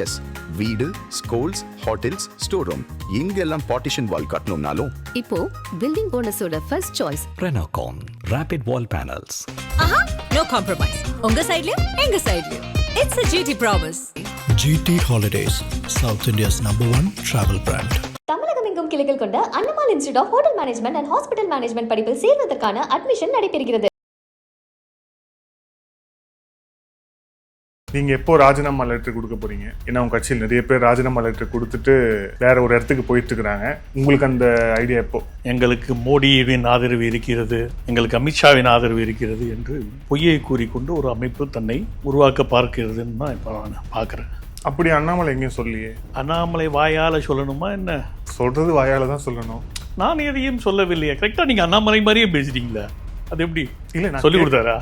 S, வீடு, schools, hotels, store room இங்கெல்லாம் partition wall கட்டணும்னாலும் இப்போ பில்டிங் ஓனர்ஸோட first choice Renocon Rapid Wall Panels. No compromise. உங்க சைடுலயும் எங்க சைடுலயும். It's a GT promise. GT Holidays, South India's #1 travel brand. தமிழகம் எங்கும் கிளைகள் கொண்ட Annamalai institute of hotel management and hospital management படிப்பில் சேர்வதற்கான அட்மிஷன் நடைபெறுகிறது. நீங்க எப்போ ராஜினாமா லெட்டர் கொடுக்க போறீங்க? ஏன்னா உங்க கட்சியில் நிறைய பேர் ராஜினாமா லெட்டர் கொடுத்துட்டு வேற ஒரு இடத்துக்கு போயிட்டு இருக்கிறாங்க. உங்களுக்கு அந்த ஐடியா எப்போ? எங்களுக்கு மோடியின் ஆதரவு இருக்கிறது, எங்களுக்கு அமித்ஷாவின் ஆதரவு இருக்கிறது என்று பொய்யை கூறிக்கொண்டு ஒரு அமைப்பு தன்னை உருவாக்க பார்க்கிறதுன்னு தான் இப்போ நான் பார்க்குறேன். அப்படி அண்ணாமலை எங்கேயும் சொல்லியே. அண்ணாமலை வாயால் சொல்லணுமா என்ன? சொல்றது வாயால தான் சொல்லணும். நான் எதையும் சொல்லவில்லையே. கரெக்டாக நீங்கள் அண்ணாமலை மாதிரியே பேசிட்டீங்களா? அது எப்படி? இல்லை, நான் சொல்லி கொடுத்தாரா?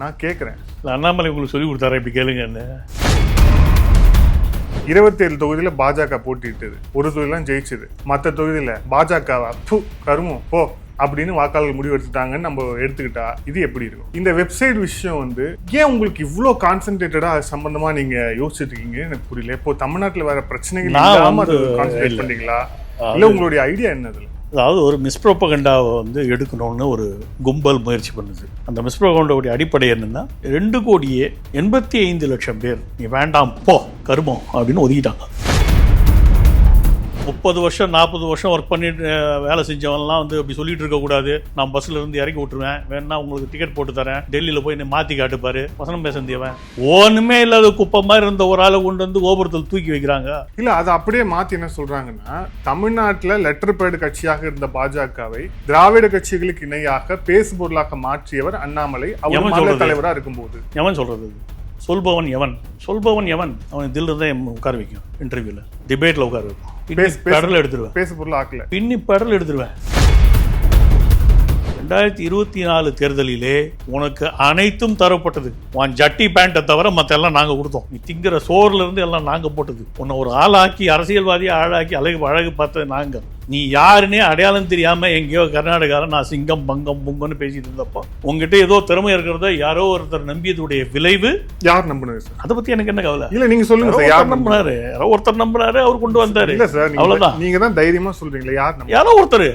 நான் கேட்குறேன். இல்லை, அண்ணாமலை உங்களுக்கு சொல்லி கொடுத்தாரா? இப்படி கேளுங்கன்னு. 27 தொகுதியில பாஜக போட்டிட்டது, ஒரு தொகுதியெல்லாம் ஜெயிச்சது. மற்ற தொகுதியில பாஜகவா கருமம் போ அப்படின்னு வாக்காளர்கள் முடிவு எடுத்துட்டாங்கன்னு நம்ம எடுத்துக்கிட்டா இது எப்படி இருக்கும்? இந்த வெப்சைட் விஷயம் ஏன் உங்களுக்கு இவ்வளோ கான்சென்ட்ரேட்டடா அது சம்பந்தமா நீங்க யோசிச்சுட்டு இருக்கீங்க எனக்கு புரியல. இப்போ தமிழ்நாட்டில் வேற பிரச்சனைகள் இல்லாம அது கான்சென்ட்ரேட் பண்ணீங்களா? இல்ல உங்களுடைய ஐடியா என்னது? அதாவது ஒரு மிஸ்ப்ரோபகண்டாவை எடுக்கணும்னு ஒரு கும்பல் முயற்சி பண்ணுது. அந்த மிஸ்ப்ரோபகண்டாவுடைய அடிப்படை என்னன்னா 2,85,00,000 பேர் நீ வேண்டாம் போ கருமம் அப்படின்னு ஒதுக்கிட்டாங்க. 30 வருஷம் 40 வருஷம் ஒர்க் பண்ணிட்டு வேலை செஞ்சவன்லாம் அப்படி சொல்லிட்டு இருக்கக்கூடாது. நான் பஸ்ல இருந்து இறக்கி விட்டுருவேன், வேணா உங்களுக்கு டிக்கெட் போட்டு தரேன், டெல்லியில் போய் மாற்றி காட்டுப்பாரு, வசனம் பேசந்தியவன் ஒன்றுமே இல்லாத குப்பை மாதிரி இருந்த ஒரு ஆளை கொண்டு கோபுரத்தில் தூக்கி வைக்கிறாங்க. இல்ல அதை அப்படியே மாத்தி என்ன சொல்றாங்கன்னா, தமிழ்நாட்டில் லெட்டர் பேடு கட்சியாக இருந்த பாஜகவை திராவிட கட்சிகளுக்கு இணையாக பேசுபொருளாக மாற்றியவர் அண்ணாமலை. அவர் தலைவராக இருக்கும்போது எவன் சொல்றது? சொல்பவன் எவன்? சொல்பவன் எவன்? அவன் தில் இருந்தால் உட்கார வைக்கும், இன்டர்வியூல டிபேட்ல உட்கார வைக்கும். பெடல் எடுத்துருவேன், பேச பொருள் ஆக்கல, பின்னி பெடல் எடுத்துருவேன். 2024 தேர்தலிலே உனக்கு அனைத்தும் தரப்பட்டது. உன் ஜட்டி பேண்ட்டை தவிர மற்ற எல்லாம் நாங்கள் கொடுத்தோம். நீ திங்கிற சோர்ல இருந்து எல்லாம் நாங்கள் போட்டது. உன்னை ஒரு ஆளாக்கி அரசியல்வாதியை ஆளாக்கி அழகு பார்த்தது நாங்கள். நீ யாருன்னே அடையாளம் தெரியாம எங்கேயோ கர்நாடகாவில் நான் சிங்கம் பங்கம் புங்கன்னு பேசிட்டு இருந்தப்போ உங்ககிட்ட ஏதோ திறமை இருக்கிறத யாரோ ஒருத்தர் நம்பியதுடைய விளைவு. யார் நம்பினது சார்? அதை பத்தி எனக்கு என்ன கவலை? இல்ல நீங்க சொல்லுங்க. யார் நம்பினாரு? யாரோ ஒருத்தர் நம்பினாரு, அவர் கொண்டு வந்தாரு. இல்ல சார், அவ்வளவுதான். நீங்க தான் தைரியமா சொல்றீங்களா? யாரோ ஒருத்தர்.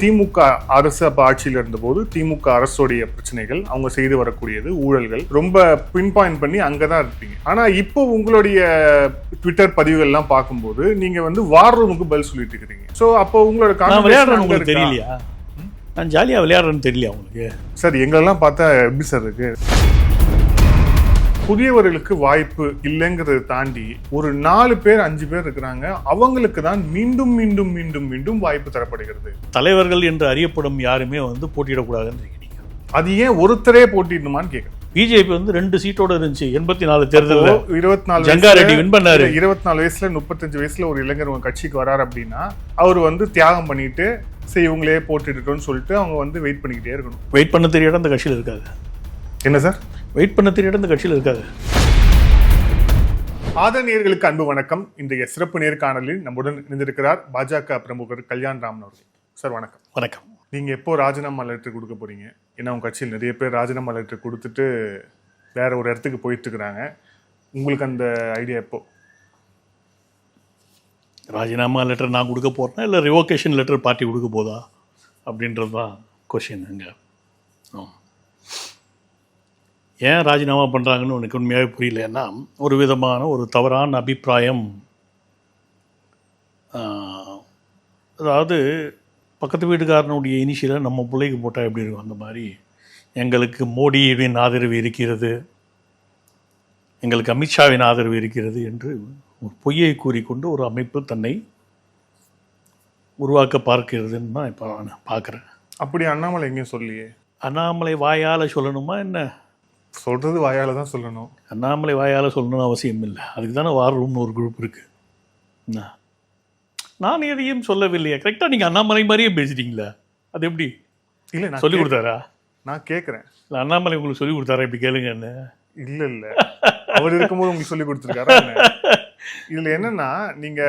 திமுக அரசு அப்ப ஆட்சியில் இருந்தபோது திமுக அரசுடைய பிரச்சனைகள், அவங்க செய்து வரக்கூடியது ஊழல்கள் ரொம்ப பின் பாயிண்ட் பண்ணி அங்கதான் இருப்பீங்க. ஆனா இப்போ உங்களுடைய ட்விட்டர் பதிவுகள் எல்லாம் பார்க்கும்போது நீங்க வார் ரூமுக்கு பதில் சொல்லிட்டு இருக்கீங்க. சோ அப்போ உங்களோட விளையாடுறது தெரியலையா? நான் ஜாலியா விளையாடுறேன்னு தெரியலையா உங்களுக்கு? சார் எங்களெல்லாம் பார்த்தா எப்படி சார் இருக்கு? புதியவர்களுக்கு வாய்ப்பு இல்லைங்கிறத தாண்டி ஒரு 4 பேர் 5 பேர் இருக்கிறாங்க, அவங்களுக்கு தான் மீண்டும் மீண்டும் மீண்டும் மீண்டும் வாய்ப்பு தரப்படுகிறது. தலைவர்கள் என்று அறியப்படும் யாருமே போட்டியிடக்கூடாதுன்னு இருக்கீங்க. அது ஏன் ஒருத்தரே போட்டிடணுமான்னு கேட்குறேன். பிஜேபி 2 சீட்டோட இருந்துச்சு 84 தேர்தலில். 24 ஜங்காரெட்டி வின் பண்ணாரு. 24 வயசுல 35 வயசுல ஒரு இளைஞர் உங்க கட்சிக்கு வராரு அப்படின்னா அவர் தியாகம் பண்ணிட்டு சரி இவங்களே போட்டிட்டுட்டோம்னு சொல்லிட்டு அவங்க வெயிட் பண்ணிக்கிட்டே இருக்கணும். வெயிட் பண்ண தெரியல அந்த கட்சியில் இருக்காது. என்ன சார்? வெயிட் பண்ண தெரியல இந்த கட்சியில் இருக்காது. ஆதரணியர்களுக்கு அன்பு வணக்கம். இன்றைய சிறப்பு நேர்காணலில் நம்முடன் இணைந்திருக்கிறார் பாஜக பிரமுகர் கல்யாண் ராமன் அவர்கள். சார் வணக்கம். வணக்கம். நீங்க எப்போ ராஜினாமா லெட்டர் கொடுக்க போறீங்க? ஏன்னா உங்க கட்சியில் நிறைய பேர் ராஜினாமா லெட்டர் கொடுத்துட்டு வேற ஒரு இடத்துக்கு போயிட்டு இருக்கிறாங்க. உங்களுக்கு அந்த ஐடியா எப்போ? ராஜினாமா லெட்டர் நான் கொடுக்க போறேன்னா இல்லை ரிவோகேஷன் லெட்டர் பார்ட்டி கொடுக்க போதா அப்படின்றது தான் கொஸ்டின். அங்கே ஏன் ராஜினாமா பண்ணுறாங்கன்னு உனக்கு உண்மையாகவே புரியலன்னா, ஒரு விதமான ஒரு தவறான அபிப்பிராயம். அதாவது பக்கத்து வீட்டுக்காரனுடைய இனிஷியலை நம்ம பிள்ளைக்கு போட்டால் எப்படி இருக்கும், அந்த மாதிரி எங்களுக்கு மோடியின் ஆதரவு இருக்கிறது, எங்களுக்கு அமித்ஷாவின் ஆதரவு இருக்கிறது என்று ஒரு பொய்யை கூறிக்கொண்டு ஒரு அமைப்பு தன்னை உருவாக்க பார்க்கிறதுன்னு தான் இப்போ நான் பார்க்குறேன். அப்படி அண்ணாமலை எங்கேயும் சொல்லியே. அண்ணாமலை வாயால் சொல்லணுமா என்ன? சொல்றது வாயால தான் சொல்லணும். அண்ணாமலை வாயால் சொல்லணும்னு அவசியம் இல்லை. அதுக்கு தானே வார் ரூம்னு ஒரு குரூப் இருக்கு. நான் எதையும் சொல்லவில்லையே. கரெக்டாக நீங்கள் அண்ணாமலை மாதிரியே பேசிட்டீங்களா? அது எப்படி? இல்லை, நான் சொல்லி கொடுத்தாரா? நான் கேட்குறேன். இல்லை, அண்ணாமலை உங்களுக்கு சொல்லி கொடுத்தாரா இப்படி கேளுங்கன்னு? இல்லை இல்லை, அவர் இருக்கும்போது உங்களுக்கு சொல்லி கொடுத்துருக்காரா? இதுல என்னன்னா, நீங்க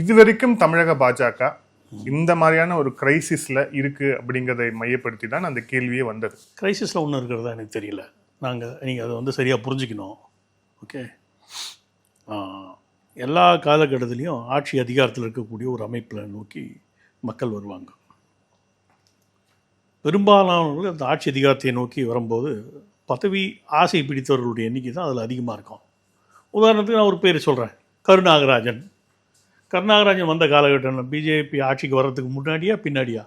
இதுவரைக்கும் தமிழக பாஜக இந்த மாதிரியான ஒரு கிரைசிஸ்ல இருக்கு அப்படிங்கிறதை மையப்படுத்தி தான் அந்த கேள்வியே வந்தது. கிரைசிஸ்ல ஒன்றும் இருக்கிறதா எனக்கு தெரியல. நீங்கள் அதை சரியாக புரிஞ்சுக்கணும். ஓகே, எல்லா காலகட்டத்திலையும் ஆட்சி அதிகாரத்தில் இருக்கக்கூடிய ஒரு அமைப்பில் நோக்கி மக்கள் வருவாங்க. பெரும்பாலானவர்கள் அந்த ஆட்சி அதிகாரத்தை நோக்கி வரும்போது பதவி ஆசை பிடித்தவர்களுடைய எண்ணிக்கை தான் அதில் அதிகமாக இருக்கும். உதாரணத்துக்கு நான் ஒரு பேர் சொல்கிறேன், கருநாகராஜன். கருநாகராஜன் வந்த காலகட்டம் பிஜேபி ஆட்சிக்கு வர்றதுக்கு முன்னாடியா பின்னாடியா?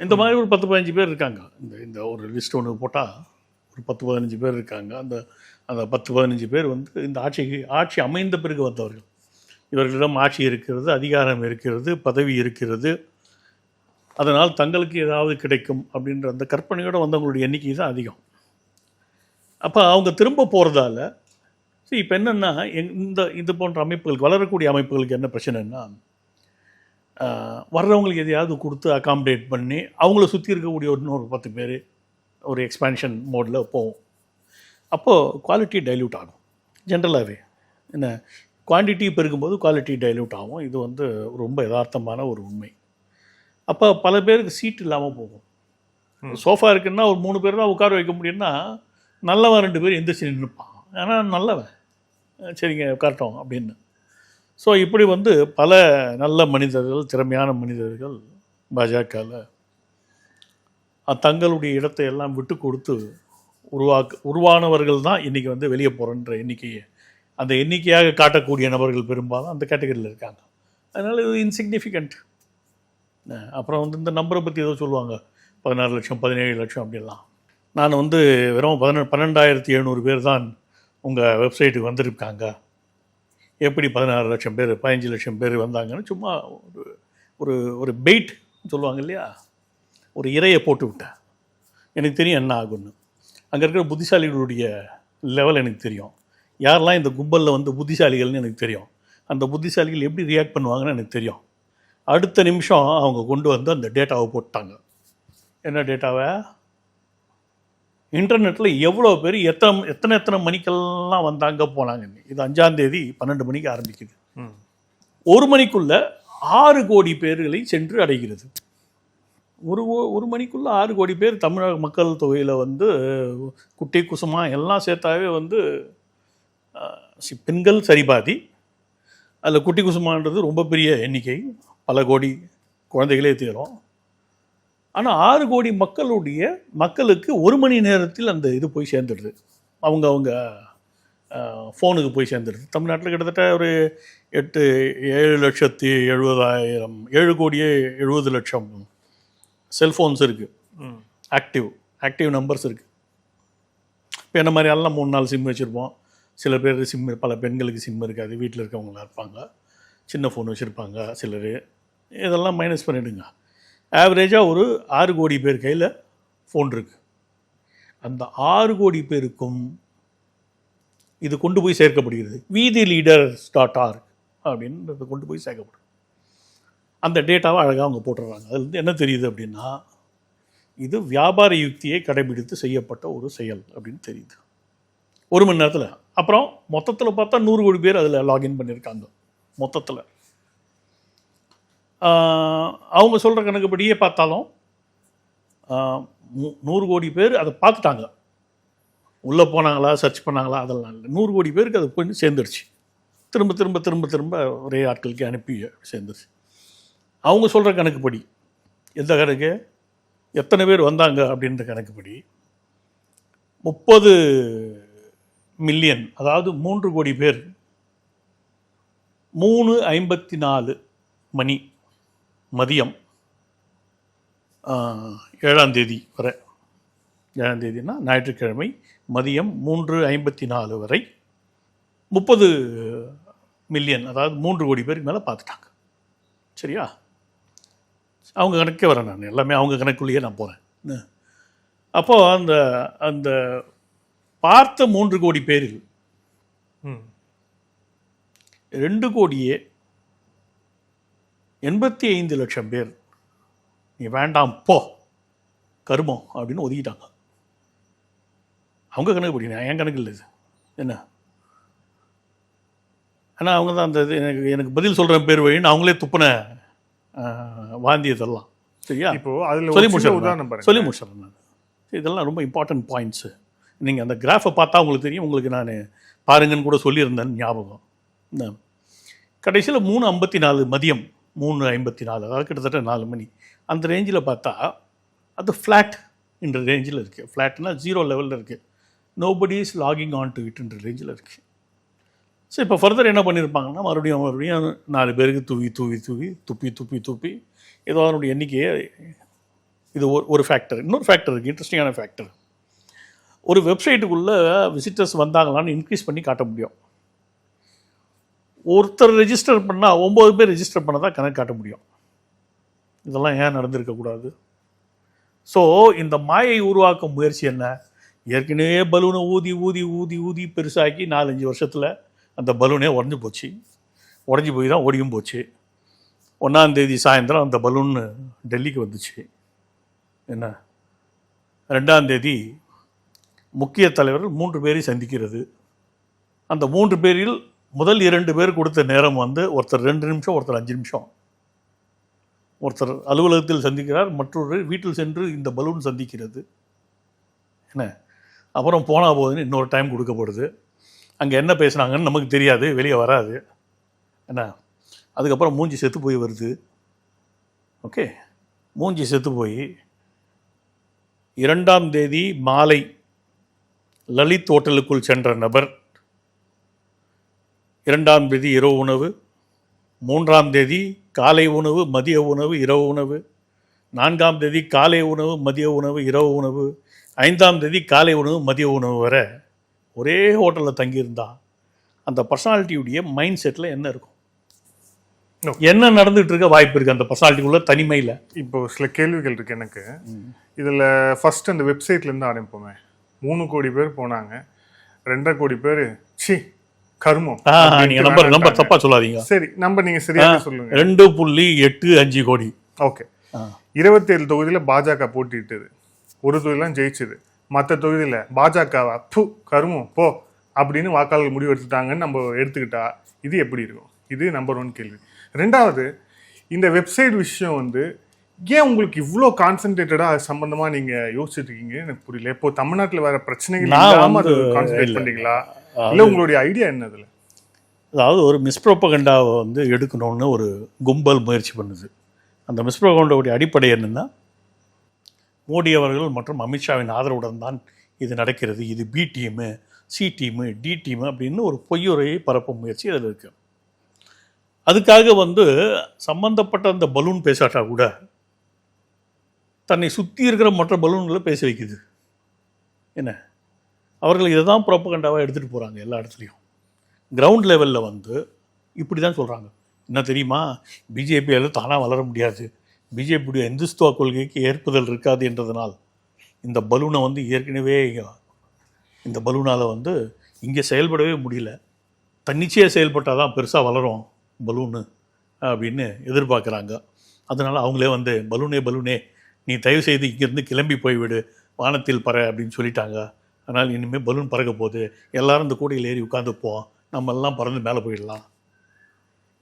இந்த மாதிரி ஒரு 10-15 பேர் இருக்காங்க. இந்த ஒரு லிஸ்ட் ஒன்று போட்டால் ஒரு 10-15 பேர் இருக்காங்க. அந்த 10-15 பேர் வந்து இந்த ஆட்சி அமைந்த பிறகு வந்தவர்கள். இவர்களிடம் ஆட்சி இருக்கிறது, அதிகாரம் இருக்கிறது, பதவி இருக்கிறது, அதனால் தங்களுக்கு ஏதாவது கிடைக்கும் அப்படின்ற அந்த கற்பனையோடு வந்தவங்களுடைய எண்ணிக்கை தான் அதிகம். அப்போ அவங்க திரும்ப போகிறதால இப்போ என்னென்னா இது போன்ற அமைப்புகளுக்கு, வளரக்கூடிய அமைப்புகளுக்கு என்ன பிரச்சனைன்னா, வர்றவங்களுக்கு எதையாவது கொடுத்து அகாமடேட் பண்ணி அவங்கள சுற்றி இருக்கக்கூடிய இன்னொரு 10 பேர் ஒரு எக்ஸ்பேன்ஷன் மோடில் போவோம். அப்போது குவாலிட்டி டைல்யூட் ஆகும். ஜென்ரலாகவே என்ன, குவான்டிட்டி பெருக்கும்போது குவாலிட்டி டைல்யூட் ஆகும். இது வந்து ரொம்ப யதார்த்தமான ஒரு உண்மை. அப்போ பல பேருக்கு சீட் இல்லாமல் போகும். சோஃபா இருக்குன்னா ஒரு 3 பேர் தான் உட்கார வைக்க முடியும்னா நல்லவன் 2 பேர் எந்திரிச்சு நின்றுப்பான். ஆனால் நல்லவன் சரிங்க உட்காரட்டும் அப்படின்னு. ஸோ இப்படி வந்து பல நல்ல மனிதர்கள், திறமையான மனிதர்கள் பாஜகவில் தங்களுடைய இடத்தை எல்லாம் விட்டு கொடுத்து உருவானவர்கள் தான் இன்றைக்கி வந்து வெளியே போகிறன்ற எண்ணிக்கையை, அந்த எண்ணிக்கையாக காட்டக்கூடிய நபர்கள் பெரும்பாலும் அந்த கேட்டகரியில் இருக்காங்க. அதனால் இது இன்சிக்னிஃபிகண்ட். அப்புறம் வந்து இந்த நம்பரை பற்றி ஏதோ சொல்லுவாங்க, 16 லட்சம் 17 லட்சம் அப்படிலாம். நான் வந்து வெறும் 12,700 பேர் தான் உங்கள் வெப்சைட்டுக்கு வந்திருக்காங்க, எப்படி 16 லட்சம் பேர் 15 லட்சம் பேர் வந்தாங்கன்னு சும்மா ஒரு ஒரு பெயிட் சொல்லுவாங்க இல்லையா, ஒரு இறையை போட்டு விட்டேன். எனக்கு தெரியும் என்ன ஆகுன்னு. அங்கே இருக்கிற புத்திசாலிகளுடைய லெவல் எனக்கு தெரியும். யாரெல்லாம் இந்த கும்பலில் வந்து புத்திசாலிகள்னு எனக்கு தெரியும். அந்த புத்திசாலிகள் எப்படி ரியாக்ட் பண்ணுவாங்கன்னு எனக்கு தெரியும். அடுத்த நிமிஷம் அவங்க கொண்டு வந்து அந்த டேட்டாவை போட்டாங்க. என்ன டேட்டாவை? இன்டர்நெட்டில் எவ்வளோ பேர் எத்தனை மணிக்கெல்லாம் வந்தாங்க போனாங்க. இது 5ஆம் தேதி 12 மணிக்கு ஆரம்பிக்குது. 1 மணிக்குள்ளே 6 கோடி பேர்களை சென்று அடைகிறது. ஒரு மணிக்குள்ளே 6 கோடி பேர் தமிழக மக்கள் தொகையில் வந்து குட்டி குசுமா எல்லாம் சேர்த்தாவே வந்து பெண்கள் சரிபாதி, அதில் குட்டி குசுமான்றது ரொம்ப பெரிய எண்ணிக்கை, பல கோடி குழந்தைகளே தேரும். ஆனால் 6 கோடி மக்களுக்கு 1 மணி நேரத்தில் அந்த இது போய் சேர்ந்துடுது, அவங்க ஃபோனுக்கு போய் சேர்ந்துடுது. தமிழ்நாட்டில் கிட்டத்தட்ட ஒரு 7,70,000 7 கோடியே 70 லட்சம் செல்ஃபோன்ஸ் இருக்குது, ஆக்டிவ் நம்பர்ஸ் இருக்குது. இப்போ என்ன மாதிரி எல்லாம் 3-4 சிம் வச்சுருப்போம். சில பேர் சிம், பல பெண்களுக்கு சிம் இருக்காது, வீட்டில் இருக்கவங்களா இருப்பாங்க, சின்ன ஃபோன் வச்சுருப்பாங்க சிலர். இதெல்லாம் மைனஸ் பண்ணிவிடுங்க. ஆவரேஜாக ஒரு 6 கோடி பேர் கையில் ஃபோன் இருக்குது. அந்த 6 கோடி பேருக்கும் இது கொண்டு போய் சேர்க்கப்படுகிறது. VTheLeaders.org அப்படின்னு கொண்டு போய் சேர்க்கப்படும். அந்த டேட்டாவை அழகாக அவங்க போட்டுடுறாங்க. அதுலேருந்து என்ன தெரியுது அப்படின்னா, இது வியாபார யுக்தியை கடைபிடித்து செய்யப்பட்ட ஒரு செயல் அப்படின்னு தெரியுது 1 மணி நேரத்தில். அப்புறம் மொத்தத்தில் பார்த்தா 100 கோடி பேர் அதில் லாகின் பண்ணியிருக்காங்க. மொத்தத்தில் அவங்க சொல்கிற கணக்குப்படியே பார்த்தாலும் 100 கோடி பேர் அதை பார்த்துட்டாங்க. உள்ளே போனாங்களா, சர்ச் பண்ணாங்களா, அதெல்லாம் இல்லை. 100 கோடி பேருக்கு அது போய் சேர்ந்துருச்சு. திரும்ப ஒரே ஆட்களுக்கு அனுப்பி சேர்ந்துருச்சு. அவங்க சொல்கிற கணக்குப்படி, எந்த கணக்கு, எத்தனை பேர் வந்தாங்க அப்படின்ற கணக்குப்படி 30 மில்லியன், அதாவது 3 கோடி பேர் 3:54 மணி மதியம் 7ஆம் தேதி வரை, 7ஆம் தேதினா ஞாயிற்றுக்கிழமை மதியம் 3:54 வரை 30 மில்லியன், அதாவது 3 கோடி பேருக்கு மேலே பார்த்துட்டாங்க. சரியா? அவங்க கணக்கே வரேன், நான் எல்லாமே அவங்க கணக்குள்ளேயே நான் போகிறேன். அப்போது அந்த பார்த்த 3 கோடி பேரில் 2 கோடியே 85 லட்சம் பேர் நீ வேண்டாம் போ கருமம் அப்படின்னு ஒதுக்கிட்டாங்க. அவங்க கணக்கு படிக்கணும், என் கணக்கு இல்லை இது. என்ன, ஆனால் அவங்க தான் அந்த எனக்கு பதில் சொல்கிற பேர் வழின்னு அவங்களே துப்புன வாந்தியதெல்லாம். சரியா? இப்போ அதில் சொல்லி முடிச்சிடறேன் நான். இதெல்லாம் ரொம்ப இம்பார்ட்டன்ட் பாயிண்ட்ஸு. நீங்கள் அந்த கிராஃபை பார்த்தா உங்களுக்கு தெரியும். உங்களுக்கு நான் பாருங்கன்னு கூட சொல்லியிருந்தேன் ஞாபகம். என்ன கடைசியில் 3:54 மதியம் 3:54, அதாவது கிட்டத்தட்ட 4 மணி அந்த ரேஞ்சில் பார்த்தா அது ஃப்ளாட் என்ற ரேஞ்சில் இருக்குது. ஃப்ளாட்னா 0 லெவலில் இருக்குது. Nobody is logging on to இட்ன்ற ரேஞ்சில் இருக்குது. ஸோ இப்போ ஃபர்தர் என்ன பண்ணியிருப்பாங்கன்னா மறுபடியும் 4 பேருக்கு துப்பி ஏதோ அதனுடைய எண்ணிக்கையை, இது ஒரு ஃபேக்டர். இன்னொரு ஃபேக்டர் இருக்குது, இன்ட்ரெஸ்டிங்கான ஃபேக்டர். ஒரு வெப்சைட்டுக்குள்ளே விசிட்டர்ஸ் வந்தாங்களான்னு இன்க்ரீஸ் பண்ணி காட்ட முடியும். ஒருத்தர் ரெஜிஸ்டர் பண்ணால் 9 பேர் ரெஜிஸ்டர் பண்ண தான் கணக்கு காட்ட முடியும். இதெல்லாம் ஏன் நடந்திருக்கக்கூடாது? ஸோ இந்த மாயை உருவாக்கும் முயற்சி என்ன? ஏற்கனவே பலூனை ஊதி ஊதி ஊதி ஊதி பெருசாக்கி 4-5 வருஷத்தில் அந்த பலூனே உடஞ்சி போய் தான் ஓடியும் போச்சு. 1ஆம் தேதி சாயந்தரம் அந்த பலூன் டெல்லிக்கு வந்துச்சு. என்ன 2ஆம் தேதி முக்கிய தலைவர்கள் 3 பேரை சந்திக்கிறது. அந்த 3 பேரில் முதல் 2 பேர் கொடுத்த நேரம் வந்து ஒருத்தர் 2 நிமிஷம், ஒருத்தர் 5 நிமிஷம். ஒருத்தர் அலுவலகத்தில் சந்திக்கிறார், மற்றொரு வீட்டில் சென்று இந்த பலூன் சந்திக்கிறது. என்ன அப்புறம் போனால் போகுதுன்னு இன்னொரு டைம் கொடுக்கப்படுது. அங்கே என்ன பேசுனாங்கன்னு நமக்கு தெரியாது, வெளியே வராது. என்ன அதுக்கப்புறம் மூஞ்சி செத்து போய் வருது. ஓகே, மூஞ்சி செத்து போய் 2ஆம் தேதி மாலை லலித் ஹோட்டலுக்குள் சென்ற நபர் 2ஆம் தேதி இரவு உணவு, 3ஆம் தேதி காலை உணவு, மதிய உணவு, இரவு உணவு, 4ஆம் தேதி காலை உணவு, மதிய உணவு, இரவு உணவு, 5ஆம் தேதி காலை உணவு, மதிய உணவு வரை ஒரே ஹோட்டலில் தங்கியிருந்தா அந்த பர்சனாலிட்டியுடைய மைண்ட் செட்டில் என்ன இருக்கும்? என்ன நடந்துகிட்டு இருக்க வாய்ப்பு இருக்குது அந்த பர்சனாலிட்டிக்குள்ள தனிமையில்? இப்போ சில கேள்விகள் இருக்குது எனக்கு. இதில் ஃபஸ்ட்டு அந்த வெப்சைட்லேருந்து ஆரம்பிப்போமே. 3 கோடி பேர் போனாங்க, 2.5 கோடி பேர் கர்மம். நீங்க நம்பர் தப்பா சொல்லாதீங்க. சரி, நம்பர் நீங்க சரியா சொல்லுங்க. 2.85 கோடி. ஓகே. 27 தொகுதியில பாஜக போட்டிட்டது, ஒரு தொகுதியெல்லாம் ஜெயிச்சது. மற்ற தொகுதியில பாஜகவா கருமம் போ அப்படின்னு வாக்காளர்கள் முடிவு எடுத்துட்டாங்கன்னு நம்ம எடுத்துக்கிட்டா இது எப்படி இருக்கும்? இது நம்பர் 1 கேள்வி. 2வது, இந்த வெப்சைட் விஷயம் வந்து ஏன் உங்களுக்கு இவ்வளோ கான்சென்ட்ரேட்டடா அது சம்பந்தமா நீங்க யோசிச்சுட்டு இருக்கீங்க எனக்கு புரியல. இப்போ தமிழ்நாட்டில் வேற பிரச்சனைகள் இல்லாம அது கான்சென்ட்ரேட் பண்றீங்களா, இல்லை உங்களுடைய ஐடியா என்ன அதில்? அதாவது ஒரு மிஸ்ப்ரோபகண்டாவை வந்து எடுக்கணும்னு ஒரு கும்பல் முயற்சி பண்ணுது. அந்த மிஸ்ப்ரோபகண்டாவுடைய அடிப்படை என்னென்னா, மோடி அவர்கள் மற்றும் அமித்ஷாவின் ஆதரவுடன் தான் இது நடக்கிறது, இது B team, C team, D team அப்படின்னு ஒரு பொய்யுரையை பரப்பும் முயற்சி அதில் இருக்குது. அதுக்காக வந்து சம்பந்தப்பட்ட அந்த பலூன் பேசாட்டா கூட தன்னை சுற்றி இருக்கிற மற்ற பலூன்களை பேச வைக்குது. என்ன அவர்கள் இதை தான் ப்ரோபகண்டாவாக எடுத்துகிட்டு போகிறாங்க எல்லா இடத்துலையும். கிரவுண்ட் லெவலில் வந்து இப்படி தான் சொல்கிறாங்க. என்ன தெரியுமா, பிஜேபியால் தானாக வளர முடியாது, பிஜேபியுடைய இந்துத்துவ கொள்கைக்கு ஏற்புதல் இருக்காது என்றதனால் இந்த பலூனை வந்து ஏற்கனவே இந்த பலூனால் வந்து இங்கே செயல்படவே முடியல, தன்னிச்சையாக செயல்பட்டால் தான் பெருசாக வளரும் பலூனு அப்படின்னு எதிர்பார்க்குறாங்க. அதனால் அவங்களே வந்து பலூனே நீ தயவுசெய்து இங்கேருந்து கிளம்பி போய்விடு, வானத்தில் பற அப்படின்னு சொல்லிட்டாங்க. அதனால் இனிமேல் பலூன் பறக்க போகுது, எல்லோரும் இந்த கூடையில் ஏறி உட்காந்துப்போம், நம்ம எல்லாம் பறந்து மேலே போயிடலாம்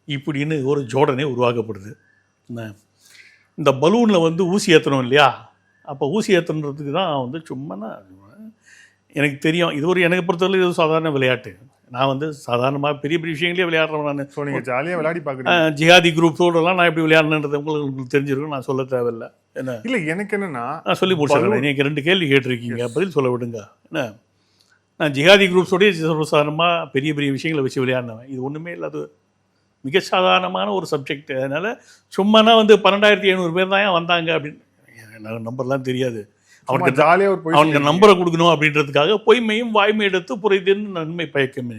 இப்படின்னு ஒரு ஜோடனே உருவாக்கப்படுது. இந்த பலூனில் வந்து ஊசி ஏற்றணும் இல்லையா, அப்போ ஊசி ஏற்றணுன்றதுக்கு தான் வந்து சும்மா எனக்கு தெரியும். இது ஒரு எனக்கு பொறுத்தவரை இது சாதாரண விளையாட்டு. நான் வந்து சாதாரணமாக பெரிய பெரிய விஷயங்களே விளையாடுறேன். நான் ஸோ நீங்கள் ஜாலியாக விளையாடி பார்க்குறேன். ஜிஹாதி குரூப்ஸோடலாம் நான் எப்படி விளையாடணுன்றது உங்களுக்கு தெரிஞ்சிருக்கும், நான் சொல்ல தேவையில்லை. என்ன இல்லை எனக்கு என்னென்னா, நான் சொல்லி முடிச்சிடுறேன். நீங்கள் 2 கேள்வி கேட்டிருக்கீங்க, பதில் சொல்ல விடுங்க. என்ன நான் ஜிஹாதி குரூப்ஸோடய சாதாரணமாக பெரிய பெரிய விஷயங்களை வச்சு விளையாடினவன். இது ஒன்றுமே இல்லாத மிக சாதாரணமான ஒரு சப்ஜெக்ட். அதனால் சும்மானா வந்து 12,500 பேர் தான் வந்தாங்க அப்படின்னு நம்பர்லாம் தெரியாது. அவனுக்கு நம்பரை கொடுக்கணும் அப்படின்றதுக்காக பொய்மையும் வாய்மை எடுத்து புரைதுன்னு நன்மை பயக்கமே.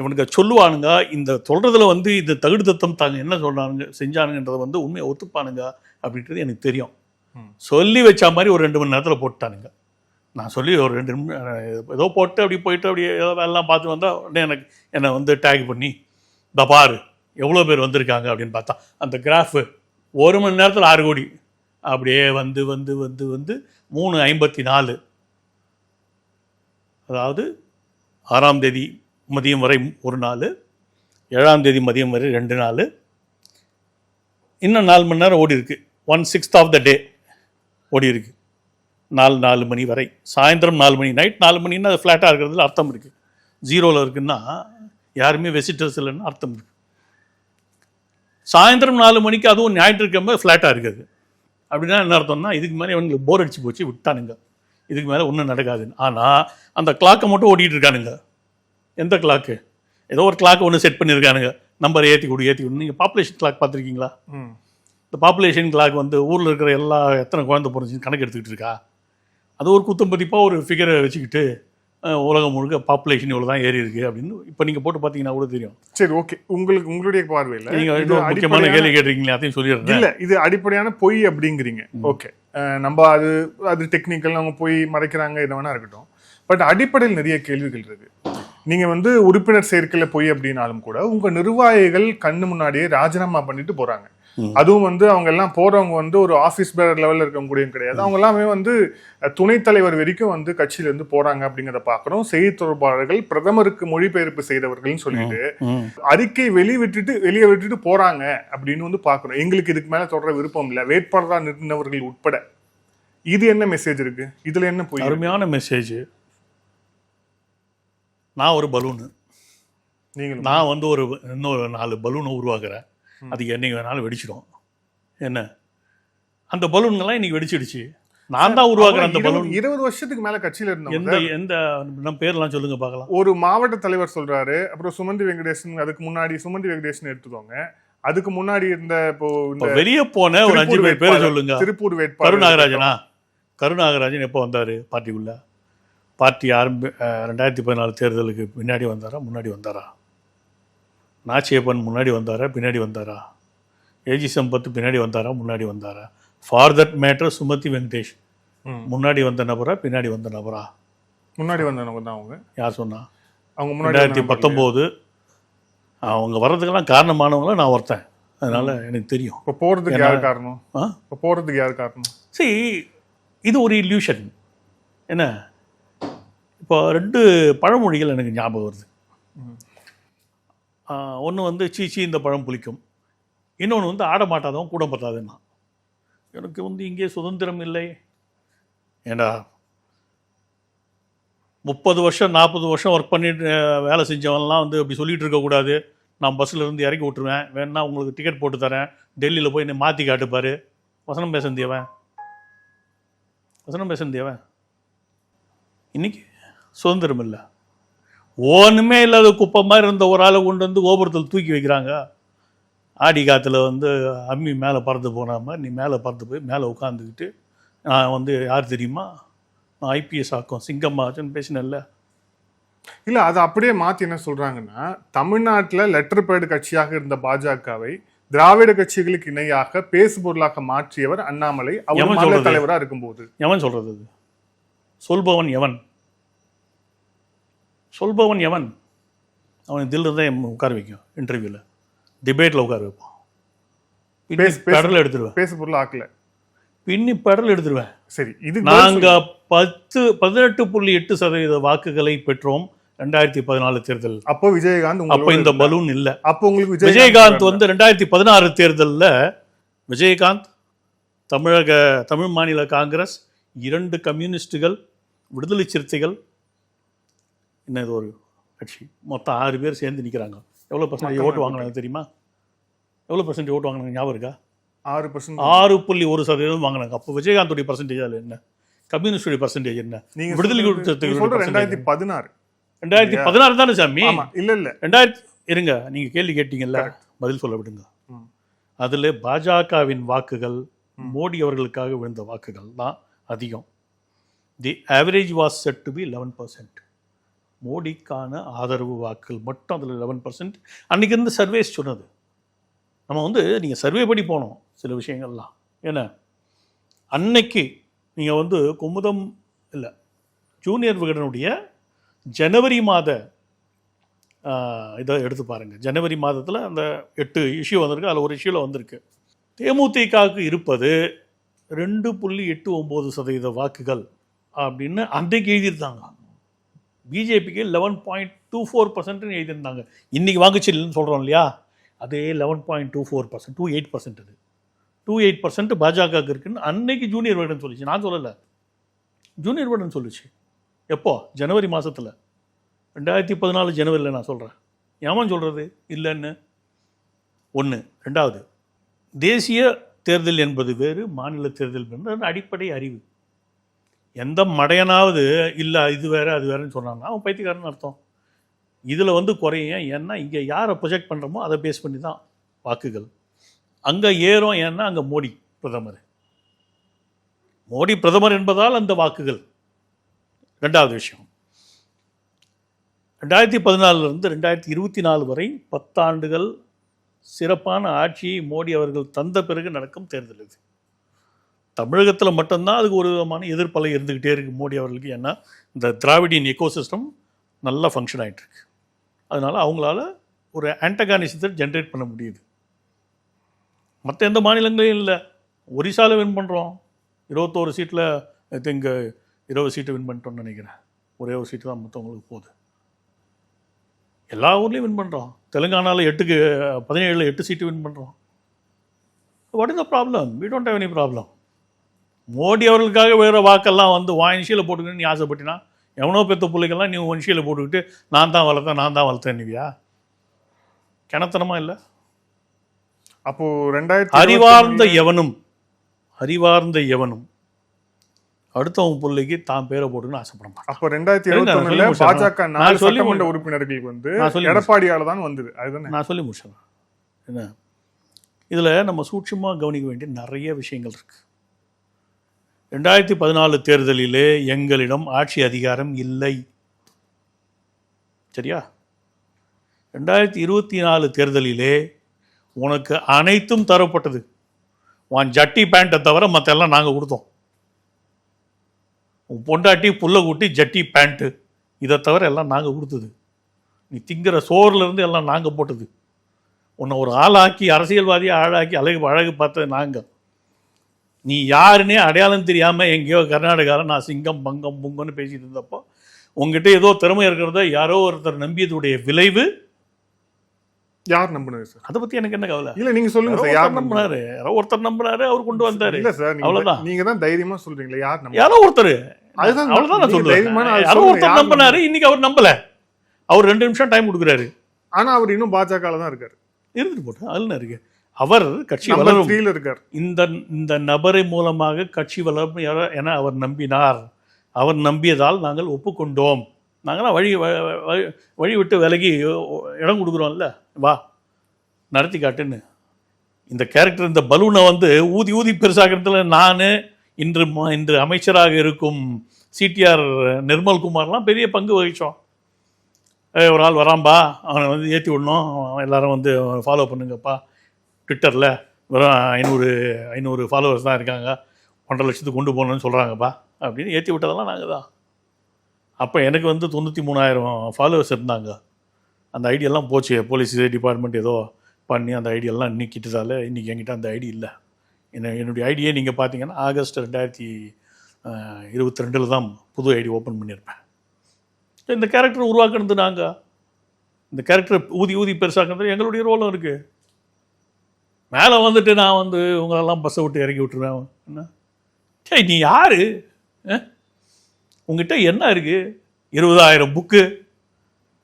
இவனுக்கு சொல்லுவானுங்க, இந்த சொல்கிறதுல வந்து இந்த தகுடு தத்தம் தாங்க என்ன சொல்கிறானுங்க செஞ்சானுங்கன்றதை வந்து உண்மையை ஒத்துப்பானுங்க அப்படின்றது எனக்கு தெரியும். சொல்லி வச்ச மாதிரி ஒரு 2 மணி நேரத்தில் போட்டானுங்க. நான் சொல்லி ஒரு 2 நிமிஷம் ஏதோ போட்டு அப்படி போயிட்டு அப்படி ஏதோ வேலைலாம் பார்த்து வந்தால் உடனே என்னை வந்து டேக் பண்ணி இந்த பாரு எவ்வளோ பேர் வந்திருக்காங்க அப்படின்னு பார்த்தா அந்த கிராஃபு 1 மணி நேரத்தில் 6 கோடி அப்படியே வந்து வந்து வந்து வந்து 3:54, அதாவது 6ஆம் தேதி மதியம் வரை ஒரு நாள், 7ஆம் தேதி மதியம் வரை 2 நாள், இன்னும் 4 மணி நேரம் ஓடி இருக்கு. 1/6 ஆஃப் த டே ஓடி இருக்கு. நாலு மணி வரை, சாயந்தரம் 4 மணி, நைட் 4 மணின்னா அது ஃப்ளாட்டாக இருக்கிறதுல அர்த்தம் இருக்குது. 0ல் இருக்குன்னா யாருமே வெசிட்டர்ஸ் இல்லைன்னு அர்த்தம் இருக்குது. சாயந்தரம் 4 மணிக்கு அதுவும் ஞாயிற்றுக்கிழமை ஃப்ளாட்டாக இருக்குது அப்படின்னா என்ன அர்த்தம்னா இதுக்கு மேலே இவங்களுக்கு போர் அடிச்சு போச்சு, விட்டானுங்க, இதுக்கு மேலே ஒன்றும் நடக்காதுன்னு. ஆனால் அந்த கிளாக்கை மட்டும் ஓட்டிகிட்டு இருக்கானுங்க. எந்த கிளாக்கு? ஏதோ ஒரு கிளாக் ஒன்று செட் பண்ணியிருக்கானுங்க, நம்பர் ஏற்றி கொடு. நீங்கள் பாப்புலேஷன் கிளாக் பார்த்துருக்கீங்களா? இந்த பாப்புலேஷன் கிளாக் வந்து ஊரில் இருக்கிற எத்தனை குழந்தை பிறந்துச்சுன்னு கணக்கு எடுத்துக்கிட்டு இருக்கா? அது ஒரு குத்தம் பதிப்பாக ஒரு ஃபிகரை வச்சுக்கிட்டு உலகம் முழுக்க பாப்புலேஷன் இவ்வளோ தான் ஏறி இருக்குது அப்படின்னு இப்போ நீங்கள் போட்டு பார்த்தீங்கன்னா கூட தெரியும். சரி, ஓகே. உங்களுடைய பார்வையில் நீங்கள் முக்கியமான கேள்வி கேட்டிருக்கீங்களா, அதையும் சொல்லிடுறேன். இல்லை, இது அடிப்படையான பொய் அப்படிங்கிறீங்க. ஓகே, நம்ம அது டெக்னிக்கல், அவங்க போய் மறைக்கிறாங்க, என்ன வேணா இருக்கட்டும். பட் அடிப்படையில் நிறைய கேள்விகள் இருக்கு. நீங்க வந்து உறுப்பினர் சேர்க்கையில போய் அப்படின்னாலும் கூட உங்க நிர்வாகிகள் கண்ணு முன்னாடியே ராஜினாமா பண்ணிட்டு போறாங்க. அதுவும் வந்து அவங்க எல்லாம் போறவங்க வந்து ஒரு ஆபீஸ் பேரர் லெவல்ல இருக்கவங்க கூடயும் கிடையாது. அவங்க எல்லாமே வந்து துணைத் தலைவர் வரைக்கும் வந்து கட்சியில இருந்து போறாங்க அப்படிங்கிறத பாக்குறோம். செய்தி தொடர்பாளர்கள் பிரதமருக்கு மொழிபெயர்ப்பு செய்தவர்கள்னு சொல்லிட்டு அறிக்கை வெளியே விட்டுட்டு போறாங்க அப்படின்னு வந்து பாக்குறோம். எங்களுக்கு இதுக்கு மேல தொடர விருப்பம் இல்லை, வேட்பாளராக நிறுத்தினவர்கள் உட்பட. இது என்ன மெசேஜ் இருக்கு இதுல? என்ன போய் அருமையான மெசேஜ். நான் ஒரு பலூனு, நான் வந்து இன்னொரு 4 பலூனை உருவாக்குறேன். அதுக்கு என்னைக்கு வேணாலும் வெடிச்சிடும். என்ன அந்த பலூன்கள்லாம் இன்னைக்கு வெடிச்சிடுச்சு. நான் தான் உருவாக்குறேன் அந்த பலூன். 20 வருஷத்துக்கு மேல கட்சியில இருந்தவங்க எந்த நம்ம பேர்லாம் சொல்லுங்க பார்க்கலாம். ஒரு மாவட்ட தலைவர் சொல்றாரு, அப்புறம் சுமந்தி வெங்கடேசன், அதுக்கு முன்னாடி சுமந்தி வெங்கடேசன் எடுத்துக்கோங்க, அதுக்கு முன்னாடி இருந்த வெளியே போன ஒரு 5 பேர் சொல்லுங்க. திருப்பூர் வேட்பாளர் கருநாகராஜன் எப்போ வந்தாரு பார்ட்டிக்குள்ள? பார்ட்டி 2014 தேர்தலுக்கு பின்னாடி வந்தாரா, முன்னாடி வந்தாரா? நாச்சியப்பன் முன்னாடி வந்தாரா, பின்னாடி வந்தாரா? ஏஜி சம்பத் பின்னாடி வந்தாரா, முன்னாடி வந்தாரா? For that matter Sumathi Venkatesh முன்னாடி வந்த நபரா, பின்னாடி வந்த நபரா? முன்னாடி வந்த நபர் தான். அவங்க யார் சொன்னா? அவங்க 2019 அவங்க வர்றதுக்கெல்லாம் காரணமானவங்கள நான் ஒருத்தன், அதனால எனக்கு தெரியும். இப்போ போகிறதுக்கு யார் காரணம்? போகிறதுக்கு யார் காரணம்? சரி, இது ஒரு இல்யூஷன். என்ன, இப்போ 2 பழமொழிகள் எனக்கு ஞாபகம் வருது. ஒன்று வந்து சீச்சி இந்த பழம் புளிக்கும், இன்னொன்று வந்து ஆட மாட்டாதவன் கூட பத்தாதுன்னா. எனக்கு வந்து இங்கே சுதந்திரம் இல்லை. ஏண்டா 30 வருஷம் 40 வருஷம் ஒர்க் பண்ணிட்டு வேலை செஞ்சவன்லாம் வந்து அப்படி சொல்லிகிட்டு இருக்கக்கூடாது. நான் பஸ்ஸில் இருந்து இறக்கி விட்டுருவேன், வேணா உங்களுக்கு டிக்கெட் போட்டு தரேன், டெல்லியில் போய் என்னை மாற்றி காட்டுப்பார். வசனம் பேசந்தியவன் இன்னைக்கு சுதந்திரம் இல்லை. ஒன்றுமே இல்லாத குப்பை மாதிரி இருந்த ஒரு ஆளை கொண்டு வந்து கோபுரத்தில் தூக்கி வைக்கிறாங்க. ஆடி காற்றுல வந்து அம்மி மேலே பறந்து போன மாதிரி நீ மேலே பறந்து போய் மேலே உட்காந்துக்கிட்டு நான் வந்து யார் தெரியுமா, நான் ஐபிஎஸ் ஆக்கும் சிங்கம்மாச்சுன்னு பேசினேன்ல. இல்லை, அதை அப்படியே மாற்றி என்ன சொல்கிறாங்கன்னா, தமிழ்நாட்டில் லெட்டர் பேடு கட்சியாக இருந்த பாஜகவை திராவிட கட்சிகளுக்கு இணையாக பேசுபொருளாக மாற்றியவர் அண்ணாமலை. அவர் மாநில தலைவராக இருக்கும்போது எவன் சொல்றது? சொல்பவன் எவன்? அவன் இதில் தான் உட்கார வைக்கும், இன்டர்வியூவில் டிபேட்டில் உட்கார வைப்பான். பெடல் எடுத்துருவேன், பேசு பொருள் ஆக்கல, பின்னி பெடல் எடுத்துருவேன். சரி, இது நாங்கள் 18.8% வாக்குகளை பெற்றோம் 2014 தேர்தல். அப்போ விஜயகாந்த், அப்போ இந்த பலூன் இல்லை. அப்போ உங்களுக்கு விஜயகாந்த் வந்து 2016 தேர்தலில் விஜயகாந்த், தமிழ் மாநில காங்கிரஸ், 2 கம்யூனிஸ்டுகள், விடுதலை சிறுத்தைகள், என்ன இது ஒரு கட்சி, மொத்தம் 6 பேர் சேர்ந்து நிற்கிறாங்க. எவ்வளோ பர்சன்டேஜ் ஓட்டு வாங்கினாங்க தெரியுமா? எவ்வளோ பர்சன்டேஜ் ஓட்டு வாங்கினாங்க ஞாபகம் இருக்கா? 6.1% வாங்கினாங்க. அப்போ விஜயகாந்தோடைய பர்சன்டேஜ் அதில் என்ன, கம்யூனிஸ்டுடைய பர்சன்டேஜ் என்ன, விடுதலை 2016 தானே சாமி? இல்ல 2000 இருங்க, நீங்க கேள்வி கேட்டீங்கல்ல, பதில் சொல்ல விடுங்க. அதுல பாஜகவின் வாக்குகள் மோடி அவர்களுக்காக விழுந்த வாக்குகள் தான் அதிகம். The average was set to be 11%. மோடிக்கான ஆதரவு வாக்குகள் மட்டும் அதில் 11%. அன்றைக்கி இருந்து சர்வேஸ் சொன்னது. நம்ம வந்து நீங்கள் சர்வே படி போனோம் சில விஷயங்கள்லாம். ஏன்னா அன்னைக்கு நீங்கள் வந்து குமுதம் இல்லை, ஜூனியர் விகடனுடைய ஜனவரி மாத இதை எடுத்து பாருங்கள். ஜனவரி மாதத்தில் அந்த 8 இஷ்யூ வந்திருக்கு, அதில் ஒரு இஷ்யூவில் வந்திருக்கு. தேமுதிகவுக்கு இருப்பது 2.89% வாக்குகள் அப்படின்னு அன்றைக்கு எழுதியிருந்தாங்க. பிஜேபிக்கு 11.24% எழுதியிருந்தாங்க. இன்றைக்கி வாக்குச்சீட்டுன்னு சொல்கிறோம் இல்லையா, அதே 11.24%, 28%. அது 28% பாஜகவுக்கு இருக்குன்னு அன்னைக்கு ஜூனியர் விகடன் சொல்லிச்சு, நான் சொல்லலை. ஜூனியர் பட்டன் சொல்லுச்சு. எப்போ? ஜனவரி மாதத்தில், 2014 ஜனவரியில் நான் சொல்கிறேன். ஏமான் சொல்கிறது இல்லைன்னு. ஒன்று. ரெண்டாவது, தேசிய தேர்தல் என்பது வேறு, மாநில தேர்தல் என்பது அடிப்படை அறிவு. எந்த மடையனாவது இல்லை இது வேறு அது வேறுன்னு சொன்னான்னா அவன் பைத்தியக்காரன்னு அர்த்தம். இதில் வந்து குறையும். ஏன்னா இங்கே யாரை ப்ரொஜெக்ட் பண்ணுறோமோ அதை பேஸ் பண்ணி தான் வாக்குகள். அங்கே ஏறும். ஏன்னா அங்கே மோடி பிரதமர். மோடி பிரதமர் என்பதால் அந்த வாக்குகள். ரெண்டாவது விஷயம், 2014 2024 வரை 10 ஆண்டுகள் சிறப்பான ஆட்சியை மோடி அவர்கள் தந்த பிறகு நடக்கும் தேர்தல் இது. தமிழகத்தில் மட்டும்தான் அதுக்கு ஒரு விதமான எதிர்ப்பலை இருந்துக்கிட்டே இருக்குது மோடி அவர்களுக்கு. ஏன்னா இந்த திராவிடியன் எக்கோசிஸ்டம் நல்லா ஃபங்க்ஷன் ஆகிட்டுருக்கு. அதனால் அவங்களால ஒரு ஆன்டகானிசத்தை ஜென்ரேட் பண்ண முடியுது. மற்ற எந்த மாநிலங்களையும் இல்லை. ஒரிசாவில் வின் பண்ணுறோம், 21 சீட்டில் ஐ திங்க் 20 சீட்டு வின் பண்ணிட்டோம்னு நினைக்கிறேன். ஒரே ஒரு சீட்டு தான் மற்றவங்களுக்கு போகுது. எல்லா ஊர்லேயும் வின் பண்ணுறோம். தெலுங்கானாவில் 17 சீட்டு வின் பண்ணுறோம். What is the problem? We don't have any problem. Modi அவர்களுக்காக வேறு வாக்கெல்லாம் வந்து வாயின்ஷியில் போட்டுக்கிட்டு நீ ஆசைப்பட்டினா, எவனோ பெற்ற பிள்ளைகள்லாம் நீ ஒன்ஷியில் போட்டுக்கிட்டு நான் தான் வளர்த்தேன் நீவியா? கிணத்தனமாக இல்லை. அப்போது 2000 அறிவார்ந்த எவனும் அடுத்தவங்க பிள்ளைக்கு தான் பேரை போட்டுன்னு ஆசைப்பட மாட்டான். அப்போ 2021 பாஜக 4 சட்டமன்ற உறுப்பினர்களுக்கு வந்து எடப்பாடியால தான் வந்தது. அதுதான் நான் சொல்லி முடிச்சேன். என்ன இதில் நம்ம சூட்சமாக கவனிக்க வேண்டிய நிறைய விஷயங்கள் இருக்குது. 2014 தேர்தலிலே எங்களிடம் ஆட்சி அதிகாரம் இல்லை. சரியா? 2024 தேர்தலிலே உனக்கு அனைத்தும் தரப்பட்டது. உன் ஜட்டி பேண்ட்டை தவிர மற்ற எல்லாம் நாங்கள் கொடுத்தோம். உன் பொண்டாட்டி புல்ல கூட்டி ஜட்டி பேண்ட்டு இதை தவிர எல்லாம் நாங்கள் கொடுத்தது. நீ திங்கிற சோறுலேருந்து எல்லாம் நாங்கள் போட்டது. உன்னை ஒரு ஆளாக்கி அரசியல்வாதியை ஆளாக்கி அழகு பார்த்தது நாங்கள். நீ யாருன்னே அடையாளம் தெரியாமல் எங்கேயோ கர்நாடகாவில் நான் சிங்கம் பங்கம் புங்கன்னு பேசிகிட்டு இருந்தப்போ உங்ககிட்ட ஏதோ திறமை இருக்கிறத யாரோ ஒருத்தர் நம்பியதுடைய விளைவு. யார் நம்பினாரு சார்? அதை பற்றி எனக்கு என்ன கவலை? இல்லை, நீங்கள் சொல்லுங்க சார். யார் நம்பினாரு? யாரோ ஒருத்தர் நம்பினாரு, அவர் கொண்டு வந்தார். இல்லை சார், அவ்வளோதான். நீங்கள் தான் தைரியமாக சொல்கிறீங்களா? யாரோ ஒருத்தர், அவ்வளோதான் நான் சொல்லுவேன். யாரோ ஒருத்தர் நம்பினாரு, இன்னைக்கு அவர் நம்பலை. அவர் 2 நிமிஷம் டைம் கொடுக்குறாரு. ஆனால் அவர் இன்னும் பாஜகவில் தான் இருக்கார். இருந்துட்டு போட்டு அதில் இருக்கு. அவர் கட்சி வளரும் இருக்கார். இந்த நபரை மூலமாக கட்சி வளரும் என அவர் நம்பினார். அவர் நம்பியதால் நாங்கள் ஒப்புக்கொண்டோம். நாங்களாம் வழி விட்டு விலகி இடம் கொடுக்குறோம்ல, வா நடத்தி காட்டுன்னு. இந்த கேரக்டர், இந்த பலூனை வந்து ஊதி பெருசாகிறதுல நான் இன்று அமைச்சராக இருக்கும் சிடிஆர் நிர்மல்குமார்லாம் பெரிய பங்கு வகித்தோம். ஒரு ஆள் வராம்பா, அவனை வந்து ஏற்றி விடணும், எல்லாரும் வந்து ஃபாலோ பண்ணுங்கப்பா. ட்விட்டரில் வெறும் 500 ஃபாலோவர்ஸ் தான் இருக்காங்க, 1.5 லட்சத்துக்கு கொண்டு போகணுன்னு சொல்கிறாங்கப்பா அப்படின்னு ஏற்றி விட்டதெல்லாம் நாங்கள் தான். அப்போ எனக்கு வந்து 93,000 ஃபாலோவர்ஸ் இருந்தாங்க. அந்த ஐடியெல்லாம் போச்சு. போலீஸ் டிபார்ட்மெண்ட் ஏதோ பண்ணி அந்த ஐடியெல்லாம் நீக்கிட்டதால் இன்றைக்கி என்கிட்ட அந்த ஐடி இல்லை. என்னுடைய ஐடியை நீங்கள் பார்த்தீங்கன்னா ஆகஸ்ட் 2022 தான் புது ஐடி ஓப்பன் பண்ணியிருப்பேன். இந்த கேரக்டர் உருவாக்குறது நாங்கள். இந்த கேரக்டரை ஊதி பெருசாக்குறது எங்களுடைய ரோலும் இருக்குது. மேலே வந்துட்டு நான் வந்து உங்களெல்லாம் பஸ்ஸை விட்டு இறக்கி விட்டுருவேன். என்ன சரி, நீ யார்? உங்ககிட்ட என்ன இருக்குது? 20,000 புக்கு,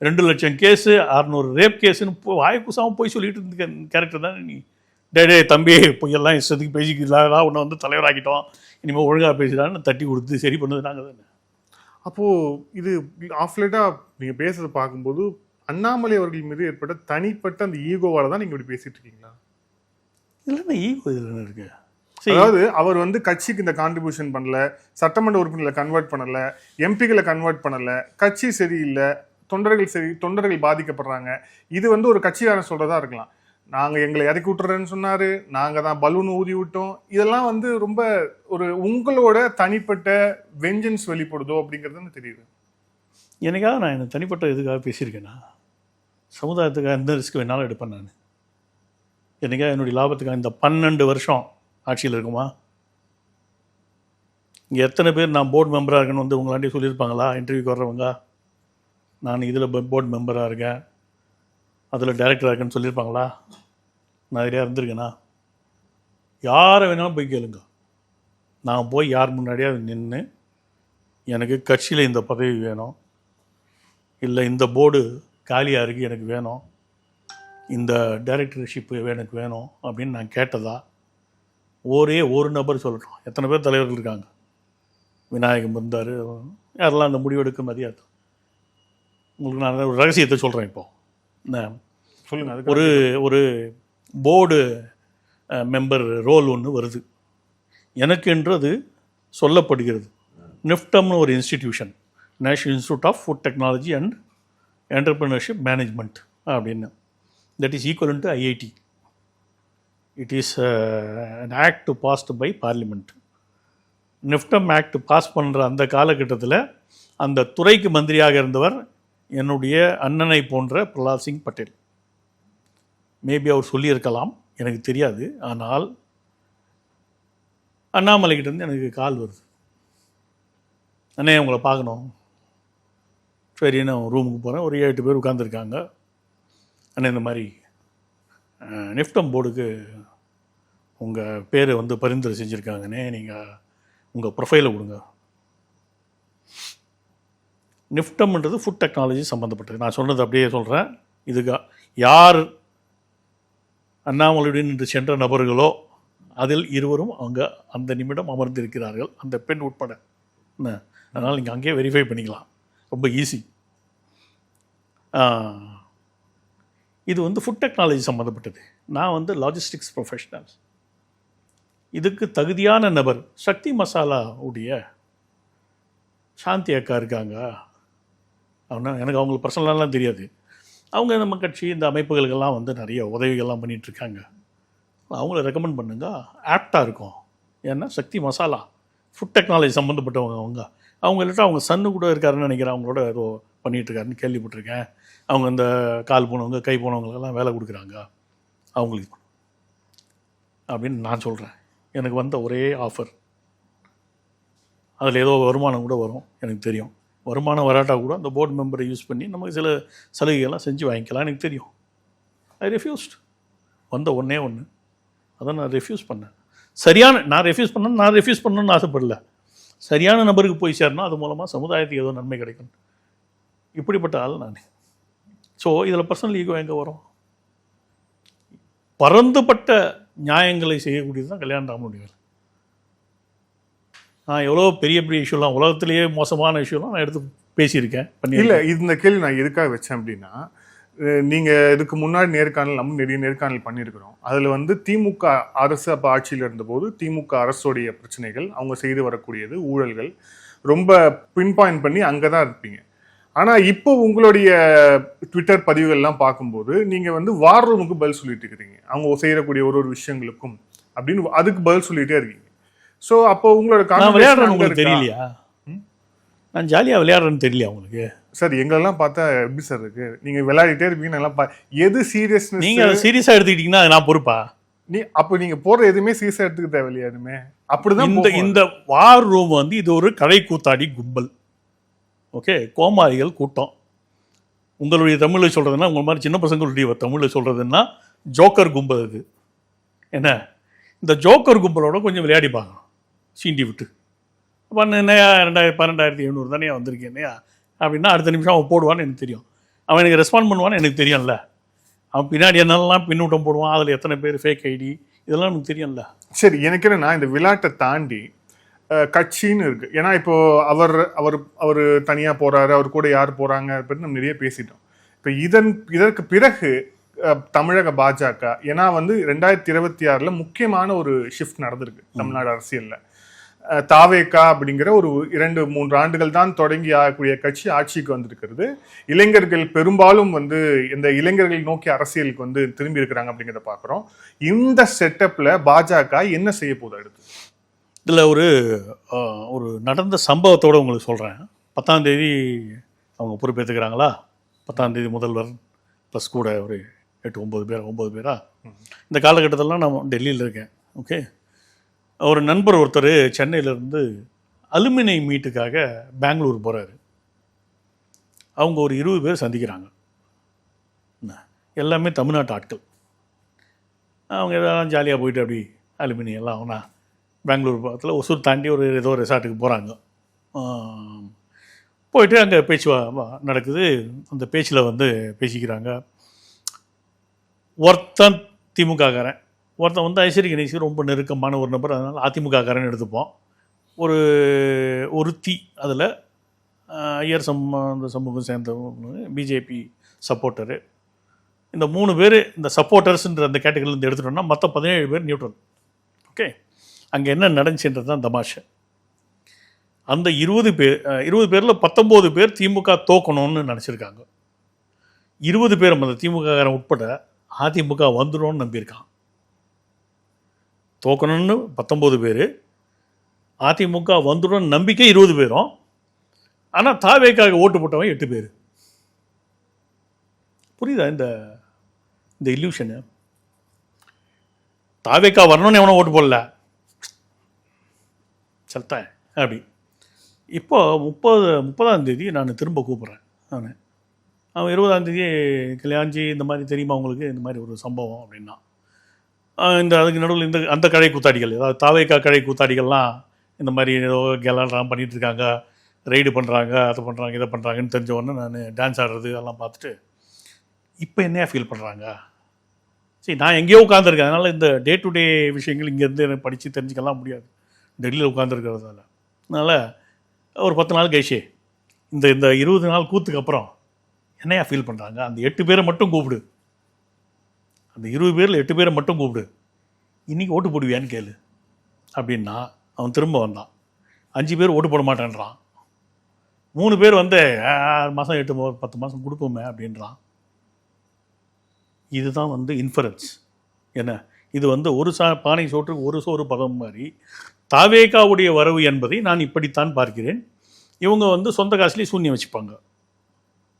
2 லட்சம் கேஸு, 600 ரேப் கேஸுன்னு வாய்க்குசாமல் போய் சொல்லிட்டு இருந்த கேரக்டர் தான் நீ. டே தம்பி, பொய்யெல்லாம் இஷ்டத்துக்கு பேசிக்கலாம், உன்னை வந்து தலைவராக்கிட்டோம், இனிமேல் ஒழுங்காக பேசுகிறான்னு தட்டி கொடுத்து சரி பண்ணது நாங்கள் தானே. அப்போது இது ஆஃப்லேட்டாக நீங்கள் பேசுகிறத பார்க்கும்போது அண்ணாமலை அவர்கள் மீது ஏற்பட்ட தனிப்பட்ட அந்த ஈகோவால் தான் நீங்கள் இப்படி பேசிகிட்டு இருக்கீங்களா? இல்லைன்னா ஈகோ இதில் இருக்குது. அதாவது அவர் வந்து கட்சிக்கு இந்த கான்ட்ரிபியூஷன் பண்ணல, சட்டமன்ற உறுப்பினர்களை கன்வெர்ட் பண்ணலை, எம்பிக்களை கன்வெர்ட் பண்ணலை, கட்சி சரியில்லை, தொண்டர்கள் பாதிக்கப்படுறாங்க. இது வந்து ஒரு கட்சிக்காரன் சொல்கிறதா இருக்கலாம். நாங்கள் எங்களை இறக்கி விட்டுறேன்னு சொன்னார், நாங்கள் தான் பலூன் ஊதி விட்டோம். இதெல்லாம் வந்து ரொம்ப ஒரு உங்களோட தனிப்பட்ட வெஞ்சன்ஸ் வெளிப்படுதோ அப்படிங்கிறது தெரியுது. எனக்காக நான் என்ன தனிப்பட்ட இதுக்காக பேசியிருக்கேன்னா, சமுதாயத்துக்காக எந்த ரிஸ்க் வேணாலும் எடுப்பேன் நான். எனக்காக என்னுடைய லாபத்துக்காக இந்த 12 வருஷம் ஆட்சியில் இருக்குமா? இங்கே எத்தனை பேர் நான் போர்டு மெம்பராக இருக்கேன்னு வந்து உங்களாண்டி சொல்லியிருப்பாங்களா? இன்டர்வியூக்கு வர்றவங்க நான் இதில் போர்டு மெம்பராக இருக்கேன், அதில் டைரக்டராக இருக்கேன்னு சொல்லியிருப்பாங்களா? நான் நிறையா இருந்திருக்கேனா? யாரை வேணாலும் போய் கேளுங்க. நான் போய் யார் முன்னாடியே அது நின்று எனக்கு கட்சியில் இந்த பதவி வேணும், இல்லை இந்த போர்டு காலியாக இருக்குது எனக்கு வேணும், இந்த டைரக்டர்ஷிப்பு எனக்கு வேணும் அப்படின்னு நான் கேட்டதா ஒரே ஒரு நபர் சொல்லட்டும். எத்தனை பேர் தலைவர்கள் இருக்காங்க? விநாயகம் இருந்தார், யாரெல்லாம் அந்த முடிவெடுக்க மதியாது. உங்களுக்கு நான் ஒரு ரகசியத்தை சொல்கிறேன். இப்போது என்ன சொல்லுங்கள். ஒரு போர்டு மெம்பர் ரோல் ஒன்று வருது எனக்குன்றது சொல்லப்படுகிறது. நிஃப்டம்னு ஒரு institution, national institute of food technology and entrepreneurship management அப்படின்னு, that is equal to IIT. It is an act passed by parliament. NIFTEM act pass பண்ணுற அந்த காலகட்டத்தில் அந்த துறைக்கு மந்திரியாக இருந்தவர் என்னுடைய அண்ணனை போன்ற பிரகலாத் சிங் பட்டேல். மேபி அவர் சொல்லியிருக்கலாம், எனக்கு தெரியாது. ஆனால் அண்ணாமலைக்கிட்டேருந்து எனக்கு கால் வருது, அண்ணே உங்களை பார்க்கணும். சரி, நான் ரூமுக்கு போகிறேன். ஒரு 7 பேர் உட்காந்துருக்காங்க. அண்ணே இந்த மாதிரி நிஃப்டம் போர்டுக்கு உங்கள் பேரை பரிந்துரை செஞ்சுருக்காங்கண்ணே, நீங்கள் உங்கள் ப்ரொஃபைலை கொடுங்க. நிஃப்டம்ன்றது ஃபுட் டெக்னாலஜி சம்மந்தப்பட்டது. நான் சொன்னது அப்படியே சொல்கிறேன். இதுக்கு யார் அண்ணாமலையுடன் இன்று சென்ற நபர்களோ அதில் இருவரும் அங்கே அந்த நிமிடம் அமர்ந்திருக்கிறார்கள், அந்த பெண் உட்பட. என்ன, அதனால் நீங்கள் அங்கேயே வெரிஃபை பண்ணிக்கலாம், ரொம்ப ஈஸி. இது ஃபுட் டெக்னாலஜி சம்மந்தப்பட்டது. நான் லாஜிஸ்டிக்ஸ் ப்ரொஃபஷனல். இதுக்கு தகுதியான நபர் சக்தி மசாலா உடைய சாந்தி அக்கா இருக்காங்க. அப்படின்னா எனக்கு அவங்களுக்கு பர்சனலாலாம் தெரியாது. அவங்க நம்ம கட்சி இந்த அமைப்புகளுக்கெல்லாம் நிறைய உதவிகள்லாம் பண்ணிகிட்ருக்காங்க. அவங்கள ரெக்கமெண்ட் பண்ணுங்க, ஆப்டாக இருக்கும். ஏன்னா சக்தி மசாலா ஃபுட் டெக்னாலஜி சம்மந்தப்பட்டவங்க. அவங்க இல்லாட்டா அவங்க சன்னு கூட இருக்காருன்னு நினைக்கிறேன். அவங்களோட ஏதோ பண்ணிகிட்ருக்காருன்னு கேள்விப்பட்டிருக்கேன். அவங்க இந்த கால் போனவங்க கை போனவங்களுக்கெல்லாம் வேலை கொடுக்குறாங்க அவங்களுக்கு அப்படின்னு நான் சொல்கிறேன். எனக்கு வந்த ஒரே ஆஃபர், அதில் ஏதோ வருமானம் கூட வரும் எனக்கு தெரியும். வருமானம் வராட்டா கூட அந்த போர்டு மெம்பரை யூஸ் பண்ணி நமக்கு சில சலுகைகள்லாம் செஞ்சு வாங்கிக்கலாம் எனக்கு தெரியும். ஐ ரெஃப்யூஸ்ட். வந்த ஒன்றே ஒன்று, அதை நான் ரெஃப்யூஸ் பண்ணேன். நான் ரெஃப்யூஸ் பண்ணணும்னு ஆசைப்படல. சரியான நபருக்கு போய் சேரணும், அது மூலமாக சமுதாயத்துக்கு ஏதோ நன்மை கிடைக்கும். இப்படிப்பட்ட ஆள் நான். ஸோ இதில் பர்சனல் ஈகோ எங்கே வரும்? பரந்துபட்ட நியாயங்களை செய்யக்கூடியது தான் கல்யாணராமனுடைய வேலை. நான் எவ்வளோ பெரிய பெரிய இஷ்யூலாம், உலகத்திலேயே மோசமான இஷ்யூலாம் நான் எடுத்து பேசியிருக்கேன். இல்லை, இந்த கேள்வி நான் எதுக்காக வச்சேன் அப்படின்னா, நீங்கள் இதுக்கு முன்னாடி நம்ம நிறைய நேர்காணல் பண்ணியிருக்கிறோம். அதில் திமுக அரசு அப்போ ஆட்சியில் இருந்தபோது திமுக அரசுடைய பிரச்சனைகள், அவங்க செய்து வரக்கூடியது ஊழல்கள் ரொம்ப பின்பாயிண்ட் பண்ணி அங்கே தான் இருப்பீங்க. ஆனால் இப்போ உங்களுடைய ட்விட்டர் பதிவுகள்லாம் பார்க்கும்போது நீங்கள் வார் ரூமுக்கு பதில் சொல்லிட்டு இருக்கிறீங்க, அவங்க செய்யக்கூடிய ஒரு விஷயங்களுக்கும் அப்படின்னு அதுக்கு பதில் சொல்லிகிட்டே இருக்கீங்க. ஸோ அப்போ உங்களோட விளையாடுறேன் உங்களுக்கு தெரியலையா? நான் ஜாலியாக விளையாடுறேன்னு தெரியலையா உங்களுக்கு? சார் எங்களெல்லாம் பார்த்தா எப்படி சார் இருக்கு? நீங்கள் விளையாடிட்டே இருப்பீங்க, நல்லா எது சீரியஸ்? நீங்கள் அதை சீரியஸாக எடுத்துக்கிட்டீங்கன்னா அது நான் பொறுப்பா? அப்போ நீங்கள் போடுற எதுவுமே சீரியஸாக எடுத்துக்க தேவையில்லையா? எதுவுமே அப்படிதான். இந்த வார் ரூம் இது ஒரு கடை கூத்தாடி கும்பல். ஓகே, கோமாளிகள் கூட்டம். உங்களுடைய தமிழில் சொல்கிறதுன்னா, உங்கள் மாதிரி சின்ன பசங்களுடைய தமிழில் சொல்கிறதுன்னா ஜோக்கர் கும்பல். அது என்ன, இந்த ஜோக்கர் கும்பலோட கொஞ்சம் விளையாடி பார்க்கணும், சீண்டி விட்டு. அப்போ என்னையா 12,700 தானே வந்திருக்கேன் என்னையா அப்படின்னா அடுத்த நிமிஷம் அவன் போடுவான்னு எனக்கு தெரியும். அவன் எனக்கு ரெஸ்பாண்ட் பண்ணுவான்னு எனக்கு தெரியும்ல. அவன் பின்னாடி என்னெல்லாம் பின்னூட்டம் போடுவான், அதில் எத்தனை பேர் ஃபேக் ஐடி, இதெல்லாம் எனக்கு தெரியும்ல. சரி, எனக்கு என்னன்னா இந்த விளையாட்டை தாண்டி கட்சின்னு இருக்கு. ஏன்னா இப்போ அவர் தனியா போறாரு, அவர் கூட யார் போறாங்க அப்படின்னு நம்ம நிறைய பேசிட்டோம். இப்போ இதற்கு பிறகு தமிழக பாஜக, ஏன்னா 2026 முக்கியமான ஒரு ஷிஃப்ட் நடந்திருக்கு தமிழ்நாடு அரசியல்ல. தாவேகா அப்படிங்கிற ஒரு 2-3 ஆண்டுகள் தான் தொடங்கி ஆகக்கூடிய கட்சி ஆட்சிக்கு வந்திருக்கிறது. இளைஞர்கள் பெரும்பாலும் இந்த இளைஞர்கள் நோக்கி அரசியலுக்கு திரும்பி இருக்கிறாங்க அப்படிங்கிறத பார்க்குறோம். இந்த செட்டப்ல பாஜக என்ன செய்ய போகுது அடுத்து? இதில் ஒரு நடந்த சம்பவத்தோடு உங்களுக்கு சொல்கிறேன். 10ஆம் தேதி அவங்க பொறுப்பேற்றுக்கிறாங்களா? 10ஆம் தேதி முதல்வர் ப்ளஸ் கூட ஒரு 8-9 பேரா. இந்த காலகட்டத்திலலாம் நான் டெல்லியில் இருக்கேன். ஓகே, ஒரு நண்பர் ஒருத்தர் சென்னையிலேருந்து அலுமினிய மீட்டுக்காக பெங்களூர் போகிறாரு. அவங்க ஒரு 20 பேர் சந்திக்கிறாங்க. எல்லாமே தமிழ்நாட்டு ஆட்கள். அவங்க எல்லாம் ஜாலியாக போயிட்டு அப்படி அலுமினியம் எல்லாம் அவனா பெங்களூர் பக்கத்தில் ஒசூர் தாண்டி ஏதோ ரெசார்ட்டுக்கு போகிறாங்க. போயிட்டு அங்கே பேச்சு நடக்குது. அந்த பேச்சில் வந்து பேசிக்கிறாங்க. ஒருத்தன் திமுககாரன், ஒருத்தன் வந்து ஐஸ்வரி கணேஷுக்கு ரொம்ப நெருக்கமான ஒரு நபர், அதனால் அதிமுககாரன் எடுத்துப்போம். ஒருத்தி அதில் ஐயர் அந்த சமூகம் சேர்ந்த பிஜேபி சப்போர்ட்டரு. இந்த 3 பேர் இந்த சப்போர்ட்டர்ஸ்ன்ற அந்த கேட்டகரியிலேருந்து எடுத்துட்டோம்னா மொத்தம் 17 பேர் நியூட்ரல். ஓகே, அங்கே என்ன நடந்துச்சுன்றது தான் தமாஷை. அந்த 20 பேரில் 19 பேர் திமுக தோக்கணும்னு நினச்சிருக்காங்க. 20 பேர் அந்த திமுககாரன் உட்பட அதிமுக வந்துடும்னு நம்பியிருக்கான். தோக்கணும்னு 19 பேர், அதிமுக வந்துடும் நம்பிக்கை 20 பேரும். ஆனால் தாவேக்காக ஓட்டு போட்டவன் 8 பேர். புரியுதா இந்த இல்யூஷனு? தாவேக்கா வரணும்னு எவனோ ஓட்டு போடல, செல்த்தேன் அப்படி. இப்போ 30ஆம் தேதி நான் திரும்ப கூப்பிட்றேன். அவன் 20ஆம் தேதி கல்யாண்ஜி இந்த மாதிரி தெரியுமா உங்களுக்கு, இந்த மாதிரி ஒரு சம்பவம் அப்படின்னா, அதுக்கு நடுவில் அந்த கழை கூத்தாடிகள், அதாவது தாவேக்கா கழை கூத்தாடிகள்லாம் இந்த மாதிரி ஏதோ கெலாட்லாம் பண்ணிகிட்டு இருக்காங்க, ரைடு பண்ணுறாங்க, அதை பண்ணுறாங்க, இதை பண்ணுறாங்கன்னு தெரிஞ்ச உடனே நான் டான்ஸ் ஆடுறது அதெல்லாம் பார்த்துட்டு இப்போ என்னையா ஃபீல் பண்ணுறாங்க. சரி, நான் எங்கேயோ உட்காந்துருக்கேன், அதனால் இந்த டே டு டே விஷயங்கள் இங்கேருந்து எனக்கு படித்து தெரிஞ்சுக்கலாம் முடியாது, டெல்லியில் உட்காந்துருக்கிறதால. அதனால் ஒரு 10 நாள் கழிச்சு இந்த 20 நாள் கூத்துக்கு அப்புறம் என்னையா ஃபீல் பண்ணுறாங்க, அந்த 8 பேரை மட்டும் கூப்பிடு, அந்த 20 பேரில் 8 பேரை மட்டும் கூப்பிடு, இன்றைக்கி ஓட்டு போடுவியான்னு கேளு அப்படின்னா அவன் திரும்ப வந்தான். 5 பேர் ஓட்டு போட மாட்டேன்றான். 3 பேர் வந்து 6 மாதம் 10 மாதம் கொடுப்போமே அப்படின்றான். இதுதான் வந்து இன்ஃபரன்ஸ். என்ன இது வந்து ஒரு பானை சோற்றுக்கு ஒரு சோறு பதம் மாதிரி தாவேக்காவுடைய வரவு என்பதை நான் இப்படித்தான் பார்க்கிறேன். இவங்க வந்து சொந்த காசுலேயே சூன்யம் வச்சுப்பாங்க.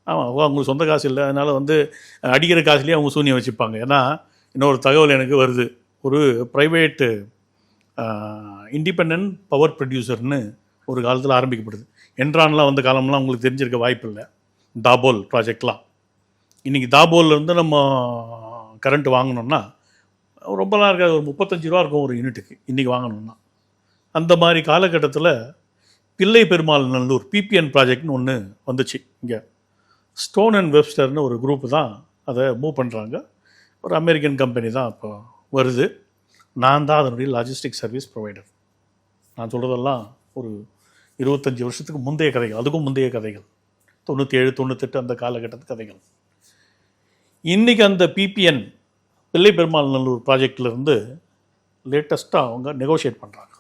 ஆமாம், அவங்களுக்கு சொந்த காசு இல்லை, அதனால் வந்து அடிக்கிற காசுலேயே அவங்க சூன்யம் வச்சுப்பாங்க. ஏன்னா இன்னொரு தகவல் எனக்கு வருது, ஒரு ப்ரைவேட்டு இண்டிபெண்ட் பவர் ப்ரொடியூசர்னு ஒரு காலத்தில் ஆரம்பிக்கப்படுது. என்ட்ரான்லாம் வந்த காலம்லாம் உங்களுக்கு தெரிஞ்சிருக்க வாய்ப்பு இல்லை. தாபோல் ப்ராஜெக்ட்லாம் இன்றைக்கி தாபோல்லேருந்து நம்ம கரண்ட் வாங்கணுன்னா ரொம்பலாம் இருக்காது, ஒரு 35 ரூபா இருக்கும் ஒரு யூனிட்டுக்கு இன்றைக்கி வாங்கணுன்னா. அந்த மாதிரி காலகட்டத்தில் பிள்ளை பெருமாள் நல்லூர் பிபிஎன் ப்ராஜெக்ட்னு ஒன்று வந்துச்சு. இங்கே ஸ்டோன் அண்ட் வெப்ஸ்டர்னு ஒரு குரூப்பு தான் அதை மூவ் பண்ணுறாங்க. ஒரு அமெரிக்கன் கம்பெனி தான் இப்போ வருது. நான் தான் அதனுடைய லாஜிஸ்டிக் சர்வீஸ் ப்ரொவைடர். நான் சொல்கிறதெல்லாம் ஒரு 25 வருஷத்துக்கு முந்தைய கதைகள், அதுக்கும் முந்தைய கதைகள், 97 98 அந்த காலகட்டத்து கதைகள். இன்றைக்கி அந்த பிபிஎன் பிள்ளை பெருமாள் நல்லூர் ப்ராஜெக்டிலேருந்து லேட்டஸ்ட்டாக அவங்க நெகோஷியேட் பண்ணுறாங்க.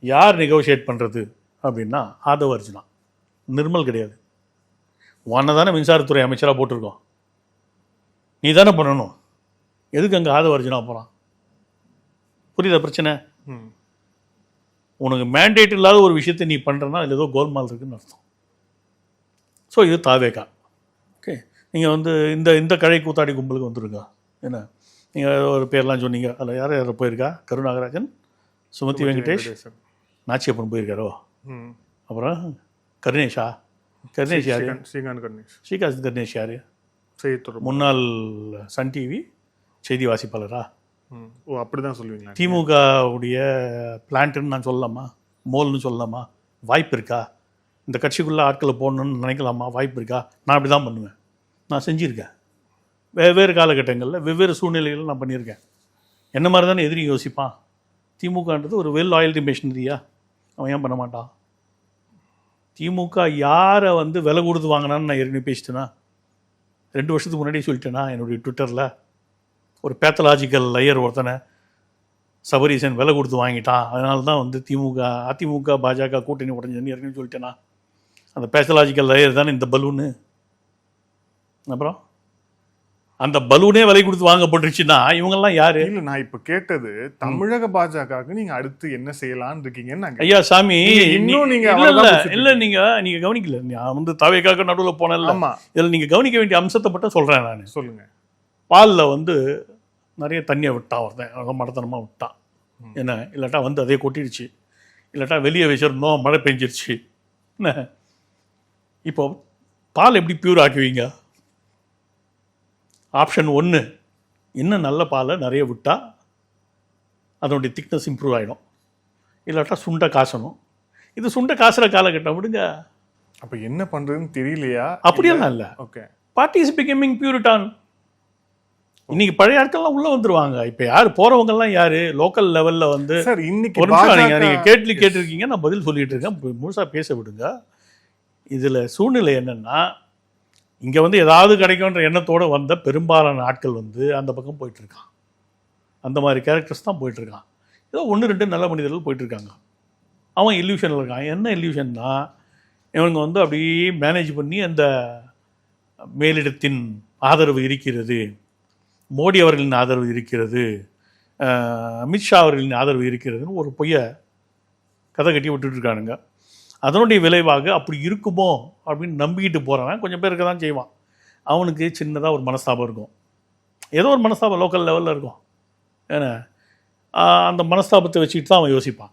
யார் நெகோஷியேட் பண்ணுறது அப்படின்னா ஆதவ அர்ஜுனா, நிர்மல் கிடையாது. உன்னை தானே மின்சாரத்துறை அமைச்சராக போட்டிருக்கோம், நீ தானே பண்ணணும், எதுக்கு அங்கே ஆதவ அர்ஜுனா போகிறான்? புரியுதா பிரச்சனை? உனக்கு மேண்டேட் இல்லாத ஒரு விஷயத்தை நீ பண்ணுறன்னா அதில் ஏதோ கோல்மால் இருக்குதுன்னு அர்த்தம். ஸோ இது தாவேக்கா. ஓகே, நீங்கள் வந்து இந்த கழை கூத்தாடி கும்பலுக்கு வந்துருங்க. என்ன நீங்கள் ஒரு பேர்லாம் சொன்னீங்க, அதில் யார் யார் போயிருக்கா? கருநாகராஜன், சுமதி வெங்கடேஷ், நாச்சியப்பன் போயிருக்காரோ, அப்புறம் கருணேஷ் யார்? ஸ்ரீகாந்த் கருணேஷ் யார்? முன்னாள் சன் டிவி செய்தி வாசிப்பாளரா? ஓ, அப்படி தான் சொல்லுவீங்களா? திமுகவுடைய பிளான்ட்டுன்னு நான் சொல்லலாமா? மோல்னு சொல்லலாமா? வாய்ப்பு இருக்கா? இந்த கட்சிக்குள்ளே ஆட்களை போடணுன்னு நினைக்கலாமா? வாய்ப்பு இருக்கா? நான் அப்படி தான் பண்ணுவேன். நான் செஞ்சுருக்கேன். வெவ்வேறு காலகட்டங்களில் வெவ்வேறு சூழ்நிலைகளில் நான் பண்ணியிருக்கேன். என்ன மாதிரி தானே எதிரி யோசிப்பான். திமுகன்றது ஒரு வெல் ஆயில்டு மிஷினரியா, அவன் ஏன் பண்ண மாட்டான்? திமுக யாரை வந்து விலை கொடுத்து வாங்கினான்னு நான் ஏற்கனவே பேசிட்டேன்னா, 2 வருஷத்துக்கு முன்னாடியே சொல்லிட்டேன்னா என்னுடைய ட்விட்டரில். ஒரு பேத்தலாஜிக்கல் லையர் ஒருத்தனை சபரீசன் விலை கொடுத்து வாங்கிட்டான், அதனால தான் வந்து அதிமுக பாஜக கூட்டணி உடஞ்சதுன்னு ஏற்கனவே சொல்லிட்டேன்னா. அந்த பேத்தலாஜிக்கல் லையர் தானே இந்த பலூனு. அப்புறம் அந்த பலூனே விலை கொடுத்து வாங்கப்பட்டுருச்சுன்னா இவங்கெல்லாம் யாரு? இல்லை, நான் இப்போ கேட்டது தமிழக பாஜகவுக்கு நீங்கள் அடுத்து என்ன செய்யலான்னு இருக்கீங்கன்னு. ஐயா சாமி, இன்னும் இல்லை நீங்கள் கவனிக்கல. நான் வந்து தாவேக்காக நடுவில் போனேன்ல. ஆமாம், இதில் நீங்கள் கவனிக்க வேண்டிய அம்சத்தை மட்டும் சொல்கிறேன் நான். சொல்லுங்கள். பாலில் வந்து நிறைய தண்ணியை விட்டான் ஒருத்தன், மடத்தனமாக விட்டான். என்ன, இல்லாட்டா வந்து அதே கொட்டிடுச்சு, இல்லாட்டா வெளியே வச்சிருந்தோம் மழை பெஞ்சிருச்சு. என்ன இப்போ பால் எப்படி பியூர் ஆக்குவீங்க? ஆப்ஷன் 1, இன்னும் நல்ல பாலை நிறைய விட்டால் அதனுடைய திக்னஸ் இம்ப்ரூவ் ஆகிடும். இல்லாட்டா சுண்டை காசணும், இது சுண்ட காசுற காலகட்டம் விடுங்க. அப்ப என்ன பண்றதுன்னு தெரியலையா? அப்படியெல்லாம் இல்லை. Okay, party is becoming puritan. இன்னைக்கு பழைய ஆட்கள்லாம் உள்ள வந்துருவாங்க. இப்ப யாரு போறவங்கலாம் யாரு லோக்கல் லெவல்ல வந்து சார் இன்னைக்கு ஒரு நிமிஷம் நீங்க பாஜக கேட்டிருக்கீங்க, நான் பதில் சொல்லிட்டு இருக்கேன், முழுசா பேச விடுங்க. இதுல சூழ்நிலை என்னன்னா, இங்க வந்து ஏதாவது கிடைக்கும்ன்ற எண்ணத்தோட வந்த பெரும்பாலான ஆட்கள் வந்து அந்த பக்கம் போயிட்டு இருக்கான். அந்த மாதிரி கேரக்டர்ஸ் தான் போயிட்டு இருக்கான். ஏதோ 1-2 நல்ல மனிதர்கள் போயிட்டு இருக்காங்க. அவன் இல்யூஷனில் இருக்கான். என்ன இல்யூஷன்னா, இவங்க வந்து அப்படியே மேனேஜ் பண்ணி அந்த மேலிடத்தின் ஆதரவு இருக்கிறது, மோடி அவர்களின் ஆதரவு இருக்கிறது, அமித்ஷா அவர்களின் ஆதரவு இருக்கிறதுன்னு ஒரு பொய்ய கதை கட்டி விட்டுட்டு இருக்கானுங்க. அதனுடைய விளைவாக அப்படி இருக்குமோ அப்படின்னு நம்பிக்கிட்டு போகிறவன் கொஞ்சம் பேருக்கு தான் செய்வான். அவனுக்கு சின்னதாக ஒரு மனஸ்தாபம் இருக்கும், ஏதோ ஒரு மனஸ்தாபம் லோக்கல் லெவலில் இருக்கும். ஏன்னா அந்த மனஸ்தாபத்தை வச்சுக்கிட்டு தான் அவன் யோசிப்பான்.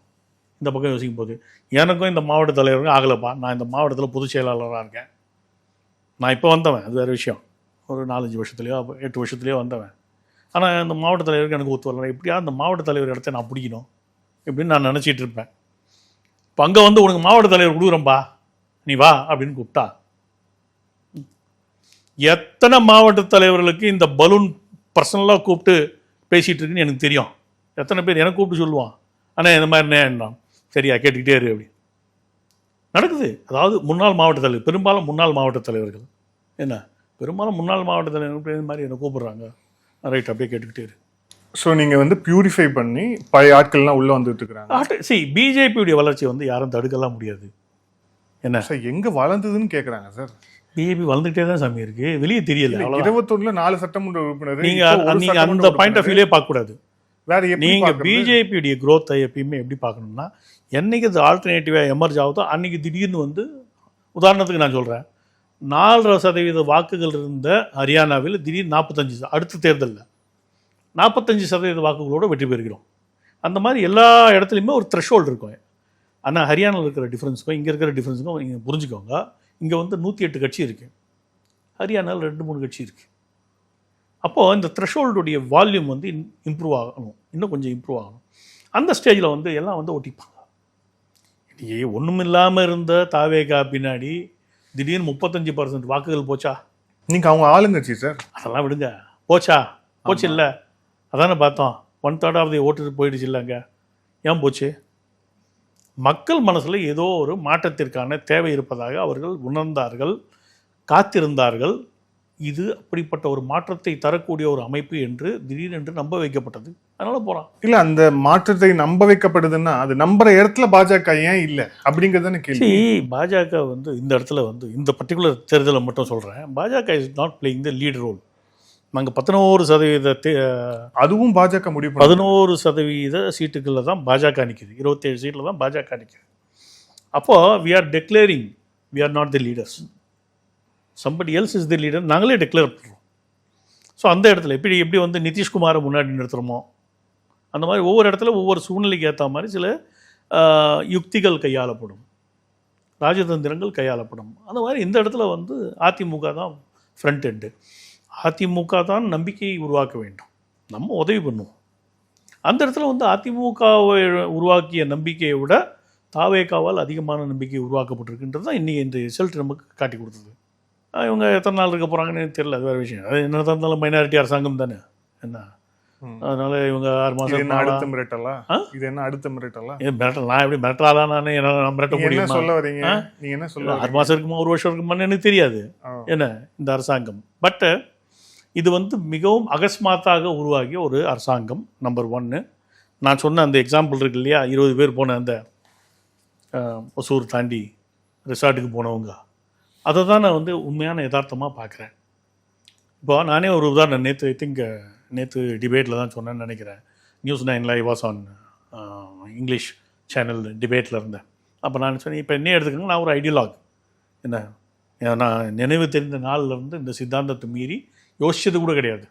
இந்த பக்கம் யோசிக்கும் போது எனக்கும் இந்த மாவட்ட தலைவருக்கும் ஆகலைப்பா, நான் இந்த மாவட்டத்தில் பொதுச் செயலாளராக இருக்கேன், நான் இப்போ வந்தவன், அது வேறு விஷயம், ஒரு 4-5 வருஷத்துலையோ 8 வருஷத்துலையோ வந்தவன். ஆனால் இந்த மாவட்ட தலைவருக்கு எனக்கு ஒத்து வரல, எப்படியா அந்த மாவட்ட தலைவர் இடத்த நான் பிடிக்கணும் இப்படின்னு நான் நினச்சிட்டு இருப்பேன். இப்போ அங்கே வந்து உனக்கு மாவட்ட தலைவர் கொடுக்குறேன்பா நீ வா அப்படின்னு கூப்பிட்டா, எத்தனை மாவட்ட தலைவர்களுக்கு இந்த பலூன் பர்சனலாக கூப்பிட்டு பேசிகிட்டு இருக்குன்னு எனக்கு தெரியும். எத்தனை பேர் எனக்கு கூப்பிட்டு சொல்லுவான், ஆனால் இந்த மாதிரி என்ன சரியா கேட்டுக்கிட்டே இரு அப்படி நடக்குது. அதாவது முன்னாள் மாவட்ட தலைவர், பெரும்பாலும் முன்னாள் மாவட்ட தலைவர்கள் என்ன பெரும்பாலும் முன்னாள் மாவட்ட தலைவர்கள் இந்த மாதிரி என்னை கூப்பிடுறாங்க, ரைட் அப்படியே கேட்டுக்கிட்டே இரு. ஸோ நீங்க வந்து பியூரிஃபை பண்ணி பழைய ஆட்கள்லாம் உள்ள வந்துட்டு இருக்காங்க. சரி, பிஜேபியுடைய வளர்ச்சி வந்து யாரும் தடுக்கலாம் முடியாது. என்ன சார் எங்க வளர்ந்ததுன்னு கேக்குறாங்க சார். பிஜேபி வளர்ந்துகிட்டே தான் சாமி இருக்கு, வெளியே தெரியல. 21ல 4 சட்டமன்ற உறுப்பினர், நீங்க அந்த பாயிண்ட் ஆஃப் வியூலே பார்க்க கூடாது. வேற எப்படி நீங்க பார்க்கறது? பிஜேபியுடைய growth-ஐ எப்பயுமே எப்படி பார்க்கணும்னா, என்னைக்கு அது ஆல்டர்னேட்டிவாக எமர்ஜ் ஆகுதோ அன்னைக்கு திடீர்னு வந்து, உதாரணத்துக்கு நான் சொல்கிறேன், 4% வாக்குகள் இருந்த ஹரியானாவில் திடீர்னு 45, அடுத்த தேர்தலில் 45% வாக்குகளோடு வெற்றி பெறுகிறோம். அந்த மாதிரி எல்லா இடத்துலையுமே ஒரு த்ரெஷ்ஹோல்டு இருக்கும். ஆனால் ஹரியானாவில் இருக்கிற டிஃப்ரென்ஸுக்கும் இங்கே இருக்கிற டிஃப்ரென்ஸுக்கும் நீங்கள் புரிஞ்சுக்கோங்க. இங்கே வந்து 108 கட்சி இருக்குது, ஹரியானாவில் 2-3 கட்சி இருக்குது. அப்போது இந்த த்ரெஷ்ஹோல்டுடைய வால்யூம் வந்து இம்ப்ரூவ் ஆகணும், இன்னும் கொஞ்சம் இம்ப்ரூவ் ஆகணும். அந்த ஸ்டேஜில் வந்து எல்லாம் வந்து ஒட்டிப்பாங்க. ஒன்றும் இல்லாமல் இருந்த தாவேகா பின்னாடி திடீர்னு 35% வாக்குகள் போச்சா? நீங்க அவங்க ஆளுங்கட்சி சார், அதெல்லாம் விடுங்க. போச்சு இல்லை, அதானே பார்த்தோம். 1/3 ஆஃப் தி ஓட்டு போயிடுச்சு இல்லைங்க. ஏன் போச்சு? மக்கள் மனசில் ஏதோ ஒரு மாற்றத்திற்கான தேவை இருப்பதாக அவர்கள் உணர்ந்தார்கள், காத்திருந்தார்கள். இது அப்படிப்பட்ட ஒரு மாற்றத்தை தரக்கூடிய ஒரு அமைப்பு என்று திடீரென்று நம்ப வைக்கப்பட்டது. அதனால போகிறான். இல்ல அந்த மாற்றத்தை நம்ப வைக்கப்படுதுன்னா அது நம்புற இடத்துல பாஜக ஏன் இல்லை அப்படிங்கிறதான கேள்வி. பாஜக வந்து இந்த இடத்துல வந்து இந்த பர்டிகுலர் தேர்தலை மட்டும் சொல்கிறேன், BJP is not playing the lead role. நாங்கள் 11% அதுவும் பாஜக முடிவு 11% சீட்டுகளில் தான் பாஜக நிற்கிது, 27 சீட்டில் தான் பாஜக நிற்கிது. அப்போது we are declaring we are not the leaders, somebody else is the leader, நாங்களே டெக்ளேர் பண்ணுறோம். ஸோ அந்த இடத்துல எப்படி வந்து நிதிஷ்குமாரை முன்னாடி நிறுத்துகிறோமோ அந்த மாதிரி ஒவ்வொரு இடத்துல ஒவ்வொரு சூழ்நிலைக்கு ஏற்ற மாதிரி சில யுக்திகள் கையாளப்படும், ராஜதந்திரங்கள் கையாளப்படும். அந்த மாதிரி இந்த இடத்துல வந்து அதிமுக தான் ஃப்ரண்ட் எண்டு. அதிமுக தான் நம்பிக்கையை உருவாக்க வேண்டும், நம்ம உதவி பண்ணுவோம். அந்த இடத்துல வந்து அதிமுகவை உருவாக்கிய நம்பிக்கையை விட தாவேகாவால் அதிகமான நம்பிக்கை உருவாக்கப்பட்டிருக்குன்றது தான் இன்றைக்கி இந்த ரிசல்ட் நமக்கு காட்டி கொடுத்தது. இவங்க எத்தனை நாள் இருக்க போகிறாங்கன்னு தெரியல, அது வேறு விஷயம். அது என்ன இருந்தாலும் மைனாரிட்டி அரசாங்கம் தானே என்ன, அதனால இவங்க 6 மாதம் அடுத்த மிரட்டலா, இது என்ன அடுத்த மிரட்டலா? மிரட்டல் நான் எப்படி மிரட்டலாதான் நான் மிரட்ட முடியும்? சொல்ல வரீங்க நீங்க என்ன சொல்ல? 6 மாதம் இருக்குமா 1 வருஷம் இருக்குமான்னு எனக்கு தெரியாது என்ன இந்த அரசாங்கம். பட் இது வந்து மிகவும் அகஸ்மாத்தாக உருவாகிய ஒரு அரசாங்கம். நம்பர் 1. நான் சொன்ன அந்த எக்ஸாம்பிள் இருக்கு இல்லையா, 20 பேர் போன அந்த ஒசூர் தாண்டி ரிசார்ட்டுக்கு போனவங்க, அதை தான் நான் வந்து உண்மையான யதார்த்தமாக பார்க்குறேன். இப்போ நானே ஒரு உதாரணம், நேற்று டிபேட்டில் தான் சொன்னேன்னு நினைக்கிறேன். நியூஸ் 9ல் I was on English channel டிபேட்டில் இருந்தேன். அப்போ நான் சொன்னேன், இப்போ என்ன எடுத்துக்கோங்க, நான் ஒரு ஐடியாலாக் என்ன, நான் நினைவு தெரிந்த நாளில் இருந்து இந்த சித்தாந்தத்தை மீறி யோசிச்சது கூட கிடையாது.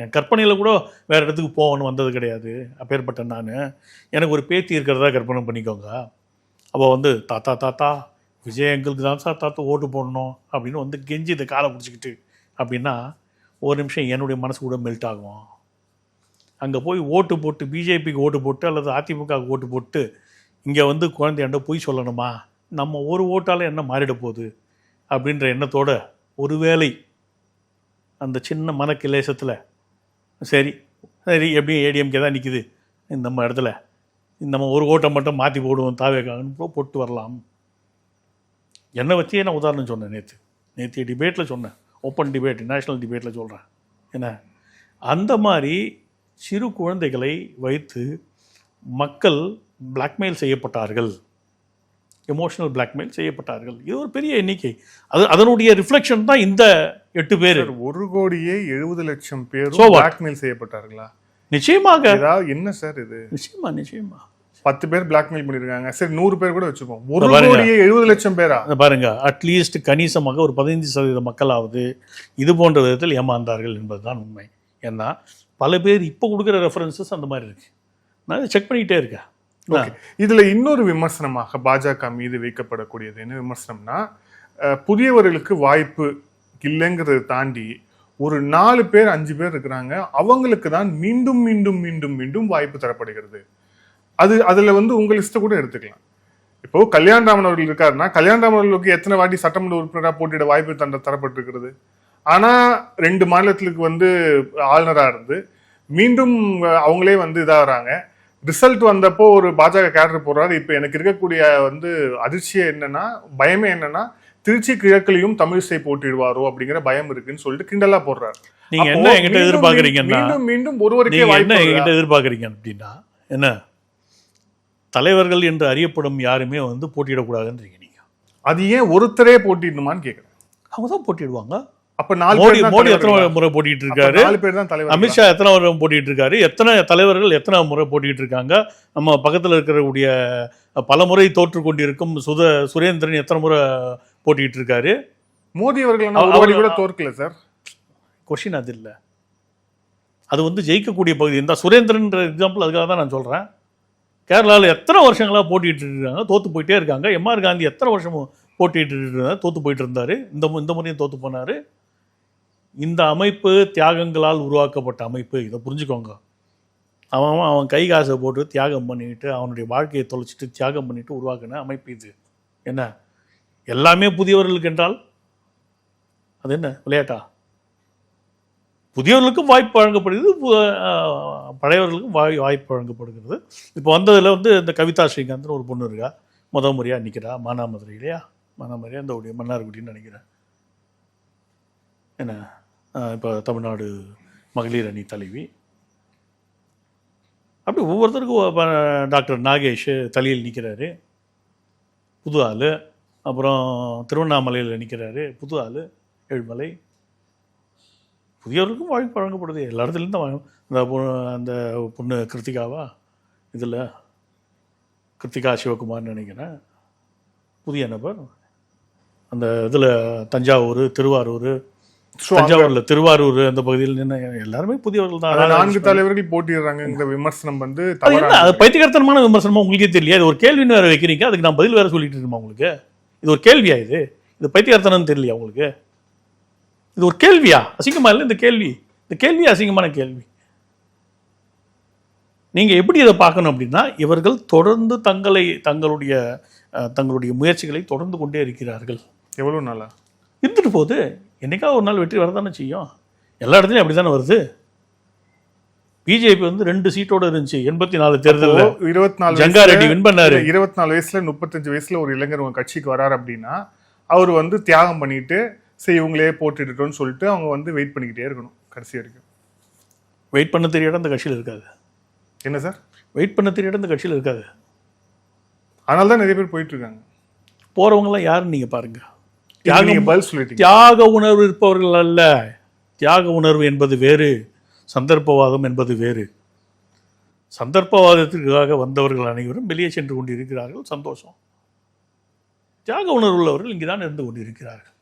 என் கற்பனையில் கூட வேறு இடத்துக்கு போகணும்னு வந்தது கிடையாது. அப்பேற்பட்ட நான் எனக்கு ஒரு பேத்தி இருக்கிறதா கற்பனை பண்ணிக்கோங்க. அப்போ வந்து தாத்தா விஜய் எங்களுக்கு தான் சார் தாத்தா ஓட்டு போடணும் அப்படின்னு வந்து கெஞ்சி இதை காலை பிடிச்சிக்கிட்டு அப்படின்னா ஒரு நிமிஷம் என்னுடைய மனசு கூட மெல்ட் ஆகும். அங்கே போய் ஓட்டு போட்டு பிஜேபிக்கு ஓட்டு போட்டு அல்லது அதிமுகவுக்கு ஓட்டு போட்டு இங்கே வந்து குழந்தையாண்ட பொய் சொல்லணுமா, நம்ம ஒரு ஓட்டால் என்ன மாறிட போகுது அப்படின்ற எண்ணத்தோட ஒருவேளை அந்த சின்ன மனக்கிலேசத்தில் சரி சரி எப்படியும் ஏடிஎம்கே தான் நிற்குது நம்ம இடத்துல, நம்ம ஒரு ஓட்டை மட்டும் மாற்றி போடுவோம் தாவேக்காகன்னு போட்டு வரலாம். என்னை வச்சே நான் உதாரணம் சொன்னேன். நேற்று டிபேட்டில் சொன்னேன், ஓப்பன் டிபேட் நேஷ்னல் டிபேட்டில் சொல்கிறேன். என்ன அந்த மாதிரி சிறு குழந்தைகளை வைத்து மக்கள் பிளாக்மெயில் செய்யப்பட்டார்கள், எமோஷனல் பிளாக்மெயில் செய்யப்பட்டார்கள். இது ஒரு பெரிய எண்ணிக்கை. அதனுடைய ரிஃப்ளெக்ஷன் தான் இந்த 8 பேர். 1,70,00,000 பேர் So what? பிளாக்மெயில் செய்யப்பட்டார்களா? நிச்சயமாக. ஏதாவது என்ன சார் இது? நிச்சயமா 10 பேர் பிளாக்மெயில் பண்ணிருக்காங்க. சரி 100 பேர் கூட வச்சுப்போம். 1,70,00,000 பேரா? பாருங்க, அட்லீஸ்ட் கணிசமாக ஒரு 15% மக்களாவது இது போன்ற விதத்தில் ஏமாந்தார்கள் என்பதுதான் உண்மை. ஏன்னா பல பேர் இப்போ கொடுக்குற ரெஃபரன்சஸ் அந்த மாதிரி இருக்கு. நான் செக் பண்ணிக்கிட்டே இருக்கேன். இதுல இன்னொரு விமர்சனமாக பாஜக மீது வைக்கப்படக்கூடியது என்ன விமர்சனம்னா, புதியவர்களுக்கு வாய்ப்பு இல்லைங்கிறத தாண்டி ஒரு 4 பேர் 5 பேர் இருக்கிறாங்க, அவங்களுக்கு தான் மீண்டும் மீண்டும் மீண்டும் மீண்டும் வாய்ப்பு தரப்படுகிறது. அதுல வந்து உங்க லிஸ்ட்டை கூட எடுத்துக்கலாம். இப்போ கல்யாணராமன் அவர்கள் இருக்காருன்னா, கல்யாணராமன் அவர்களுக்கு எத்தனை வாட்டி சட்டமன்ற உறுப்பினராக போட்டியிட வாய்ப்பு தரப்பட்டிருக்கிறது. ஆனா 2 மாநிலத்துக்கு வந்து ஆளுநரா இருந்து மீண்டும் அவங்களே வந்து இதாகிறாங்க. ரிசல்ட் வந்தப்போ ஒரு பாஜக கேடர் போடுறாரு. இப்ப எனக்கு இருக்கக்கூடிய வந்து அதிர்ச்சியே என்னன்னா, பயமே என்னன்னா, திருச்சி கிழக்கிலையும் தமிழிசை போட்டிடுவாரோ அப்படிங்கிற பயம் இருக்குன்னு சொல்லிட்டு கிண்டலா போடுறாரு. நீங்க என்ன என்கிட்ட எதிர்பார்க்கறீங்கன்னா, மீண்டும் மீண்டும் ஒருவருக்கே என்ன என்கிட்ட எதிர்பார்க்கறீங்க அப்படின்னா, என்ன தலைவர்கள் என்று அறியப்படும் யாருமே வந்து போட்டியிடக்கூடாதுன்றீங்க நீங்க. அது ஏன் ஒருத்தரே போட்டிடணுமான்னு கேட்குறேன். அவங்க தான் போட்டிடுவாங்க. அப்ப 4 மோடி எத்தனை முறை போட்டிட்டு இருக்காரு, 4 பேர் தான் தலைவர். அமித்ஷா எத்தனை முறை போட்டிட்டு இருக்காரு, எத்தனை தலைவர்கள் எத்தனை முறை போட்டிட்டு இருக்காங்க. நம்ம பக்கத்தில் இருக்கக்கூடிய பல முறை தோற்று கொண்டிருக்கும் சுரேந்திரன் எத்தனை முறை போட்டிட்டு இருக்காரு. மோடி அவர்கள் கூட தோற்கல சார். கொஸ்டின் அது இல்லை, அது வந்து ஜெயிக்கக்கூடிய பகுதி. இந்த சுரேந்திரன் எக்ஸாம்பிள் அதுக்காக தான் நான் சொல்றேன். கேரளாவில் எத்தனை வருஷங்களாக போட்டிட்டு இருக்காங்க, தோத்து போயிட்டே இருக்காங்க. எம்ஆர் காந்தி எத்தனை வருஷமும் போட்டிட்டு இருந்தார், தோத்து போயிட்டு இருந்தாரு. இந்த முறையும் தோத்து போனாரு. இந்த அமைப்பு தியாகங்களால் உருவாக்கப்பட்ட அமைப்பு, இதை புரிஞ்சுக்கோங்க. அவன் கை காசை போட்டு தியாகம் பண்ணிட்டு அவனுடைய வாழ்க்கையை தொலைச்சிட்டு தியாகம் பண்ணிட்டு உருவாக்கின அமைப்பு இது. என்ன எல்லாமே புதியவர்களுக்கு என்றால் அது என்ன விளையாட்டா? புதியவர்களுக்கும் வாய்ப்பு வழங்கப்படுகிறது, பழையவர்களுக்கும் வாய்ப்பு வழங்கப்படுகிறது. இப்போ வந்ததில் வந்து இந்த கவிதா ஸ்ரீகாந்த்னு ஒரு பொண்ணு இருக்கா, முதல் முறையாக நிற்கிறா மானாமதுரை இல்லையா, மானாமதுரையா இந்த மன்னார்குடின்னு நினைக்கிறேன். என்ன இப்போ தமிழ்நாடு மகளிர் அணி தலைவி. அப்படி ஒவ்வொருத்தருக்கும் டாக்டர் நாகேஷ் தலையில் நிற்கிறாரு, புது ஆள். அப்புறம் திருவண்ணாமலையில் நிற்கிறாரு, புது ஆள் ஏழுமலை. புதியவர்களுக்கும் வாய்ப்பு வழங்கப்படுது, எல்லா இடத்துலேருந்து தான். அந்த பொண்ணு கிருத்திகாவா, இதில் கிருத்திகா சிவகுமார்னு நினைக்கிறேன், புதிய நபர். அந்த இதில் தஞ்சாவூர், திருவாரூர், தஞ்சாவூரில் திருவாரூர் அந்த பகுதியில் நின்று எல்லாருமே புதியவர்கள் தான். 4 தலைவர்கள் போட்டிடுறாங்க. இந்த விமர்சனம் வந்து அது பைத்தியக்காரத்தனமான விமர்சனமா உங்களுக்கே தெரியல. இது ஒரு கேள்வின்னு வேற வைக்கிறீங்க, அதுக்கு நான் பதில் வேற சொல்லிட்டு இருக்கேன். உங்களுக்கு இது ஒரு கேள்வியா? இது பைத்தியக்காரத்தனம் தெரியலையா உங்களுக்கு? இது ஒரு கேள்வியா? அசிங்கமா இல்லை இந்த கேள்வி? இந்த கேள்வி அசிங்கமான கேள்வி. நீங்க எப்படி இதை பார்க்கணும் அப்படின்னா, இவர்கள் தொடர்ந்து தங்களுடைய முயற்சிகளை தொடர்ந்து கொண்டே இருக்கிறார்கள். எவ்வளவு நாளா இருந்துட்டு போகுது. என்னைக்காவது ஒரு நாள் வெற்றி வரதானே செய்யும். எல்லா இடத்துலையும் அப்படி தானே வருது. பிஜேபி வந்து 2 சீட்டோட இருந்துச்சு 84 தேர்தலில். 24 ஜங்காரெட்டி வின் பண்ணாரு. 24 வயசுல 35 வயசுல ஒரு இளைஞர் உங்க கட்சிக்கு வராரு அப்படின்னா, அவர் வந்து தியாகம் பண்ணிட்டு சரி இவங்களே போட்டுட்டோன்னு சொல்லிட்டு அவங்க வந்து வெயிட் பண்ணிக்கிட்டே இருக்கணும் கடைசி வரைக்கும். வெயிட் பண்ண தெரியாத அந்த கட்சியில் இருக்காது. என்ன சார்? வெயிட் பண்ண தெரியாத அந்த கட்சியில் இருக்காது. அதனால தான் நிறைய பேர் போயிட்டு இருக்காங்க. போறவங்கலாம் யாருன்னு நீங்க பாருங்க. தியாக உணர்வு இருப்பவர்கள் அல்ல. தியாக உணர்வு என்பது வேறு, சந்தர்ப்பவாதம் என்பது வேறு. சந்தர்ப்பவாதத்திற்காக வந்தவர்கள் அனைவரும் வெளியே சென்று கொண்டு இருக்கிறார்கள், சந்தோஷம். தியாக உணர்வு உள்ளவர்கள் இங்கே தான் இருந்து கொண்டு இருக்கிறார்கள்.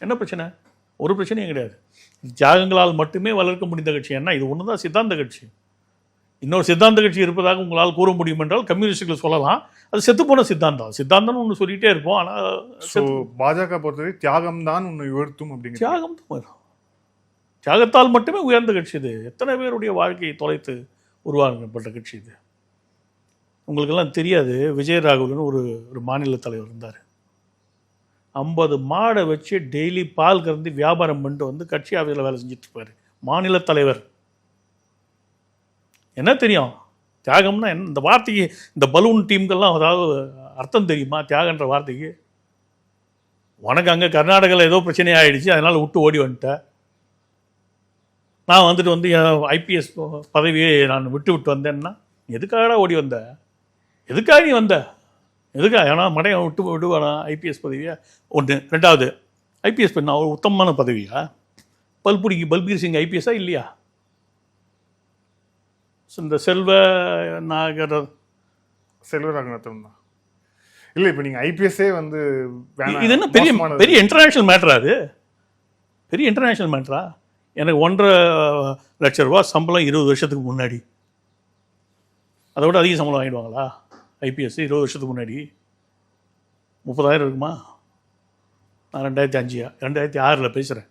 என்ன பிரச்சனை? ஒரு பிரச்சனையும் கிடையாது. தியாகங்களால் மட்டுமே வளர்க்க முடிந்த கட்சி என்ன? இது ஒன்று தான் சித்தாந்த கட்சி. இன்னொரு சித்தாந்த கட்சி இருப்பதாக உங்களால் கூற முடியும் என்றால் கம்யூனிஸ்டுகள் சொல்லலாம். அது செத்துப்போன சித்தாந்தம். சித்தாந்தம்னு ஒன்று சொல்லிகிட்டே இருப்போம். ஆனால் பாஜக பொறுத்தவரை தியாகம் தான் உன்னை உயர்த்தும் அப்படிங்கிற தியாகம் தான். தியாகத்தால் மட்டுமே உயர்ந்த கட்சி இது. எத்தனை பேருடைய வாழ்க்கையை தொலைத்து உருவாக்கப்பட்ட கட்சி இது. உங்களுக்கெல்லாம் தெரியாது, விஜயராகவன் ஒரு மாநில தலைவர் இருந்தார். 50 மாடை வச்சு டெய்லி பால் கறந்து வியாபாரம் பண்ணிட்டு வந்து கட்சி ஆஃபீஸில் வேலை செஞ்சுட்டு இருப்பார். மாநில தலைவர். என்ன தெரியும் தியாகம்னா என்ன? இந்த வார்த்தைக்கு, இந்த பலூன் டீமுக்கெல்லாம் அதாவது அர்த்தம் தெரியுமா தியாகன்ற வார்த்தைக்கு? உனக்கு அங்கே கர்நாடகாவில் ஏதோ பிரச்சனை ஆகிடுச்சு, அதனால் விட்டு ஓடி வந்துட்டேன். நான் வந்துட்டு ஐபிஎஸ் பதவியை நான் விட்டு வந்தேன்னா எதுக்காகடா ஓடி வந்த? எதுக்காக நீ வந்த? எதுக்காக? ஏன்னா மடையை விடுவானா ஐபிஎஸ் பதவியா? ஒன்று. ரெண்டாவது, ஐபிஎஸ் பண்ண ஒரு உத்தமமான பதவியா? பல்பீர் சிங் ஐபிஎஸ்ஸா இல்லையா? இந்த செல்வராகவன் தான் இல்லை. இப்போ நீங்கள் ஐபிஎஸ்ஸே வந்து இது என்ன பெரிய இன்டர்நேஷ்னல் மேட்டரா? அது பெரிய இன்டர்நேஷ்னல் மேட்டரா? எனக்கு 1.5 லட்ச ரூபா சம்பளம் 20 வருஷத்துக்கு முன்னாடி. அதை விட அதிக சம்பளம் வாங்கிடுவாங்களா ஐபிஎஸ் 20 வருஷத்துக்கு முன்னாடி? 30,000 இருக்குமா? நான் 2006 பேசுகிறேன்.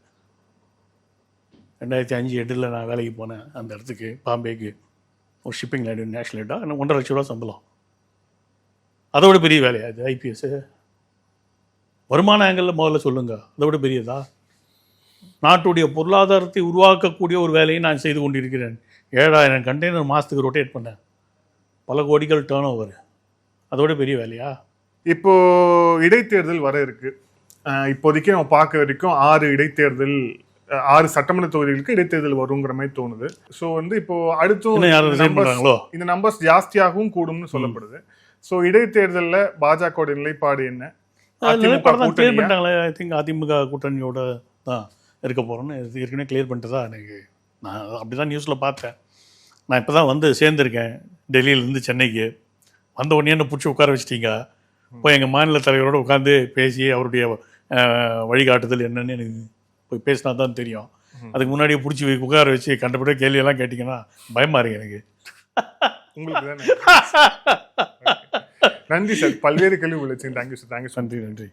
2005 நான் வேலைக்கு போனேன் அந்த இடத்துக்கு, பாம்பேக்கு, ஒரு ஷிப்பிங் லைன் நேஷ்னல் ஹெட்டாக. எனக்கு 1.5 லட்ச ரூபா சம்பளம். அதை விட பெரிய வேலையா அது ஐபிஎஸ்ஸு? வருமான ஆங்கிளில் முதல்ல சொல்லுங்கள். அதை விட பெரியதா? நாட்டுடைய பொருளாதாரத்தை உருவாக்கக்கூடிய ஒரு வேலையை நான் செய்து கொண்டிருக்கிறேன். 7,000 கண்டெய்னர் மாதத்துக்கு ரொட்டேட் பண்ணேன். பல கோடிகள் டேர்ன் ஓவர். அதோட பெரிய வேலையா? இப்போ இடைத்தேர்தல் வர இருக்கு. இப்போதைக்கு நம்ம பார்க்க வரைக்கும் 6 சட்டமன்ற தொகுதிகளுக்கு இடைத்தேர்தல் வருங்கிற மாதிரி தோணுது. ஸோ இப்போ அடுத்தும் இந்த நம்பர்ஸ் ஜாஸ்தியாகவும் கூடும்னு சொல்லப்படுது. ஸோ இடைத்தேர்தலில் பாஜகவோட நிலைப்பாடு என்ன? ஐ திங்க் அதிமுக கூட்டணியோட தான் இருக்க போகிறோன்னு ஏற்கனவே கிளியர் பண்ணிட்டு தான் நான் அப்படி தான் நியூஸில் பார்த்தேன். நான் இப்போ தான் சேர்ந்துருக்கேன் டெல்லியிலேருந்து சென்னைக்கு. வந்த உடனே என்ன பிடிச்சி உட்கார வச்சிட்டீங்க. போய் எங்கள் மாநில தலைவரோடு உட்காந்து பேசி அவருடைய வழிகாட்டுதல் என்னன்னு எனக்கு போய் பேசினா தான் தெரியும். அதுக்கு முன்னாடியே பிடிச்சி உட்கார வச்சு கண்டபடி கேள்வியெல்லாம் கேட்டிங்கன்னா பயமாக இருக்கு எனக்கு. உங்களுக்கு தானே. நன்றி சார், பல்வேறு கேள்வி விளைச்சு. Thank you sir. நன்றி.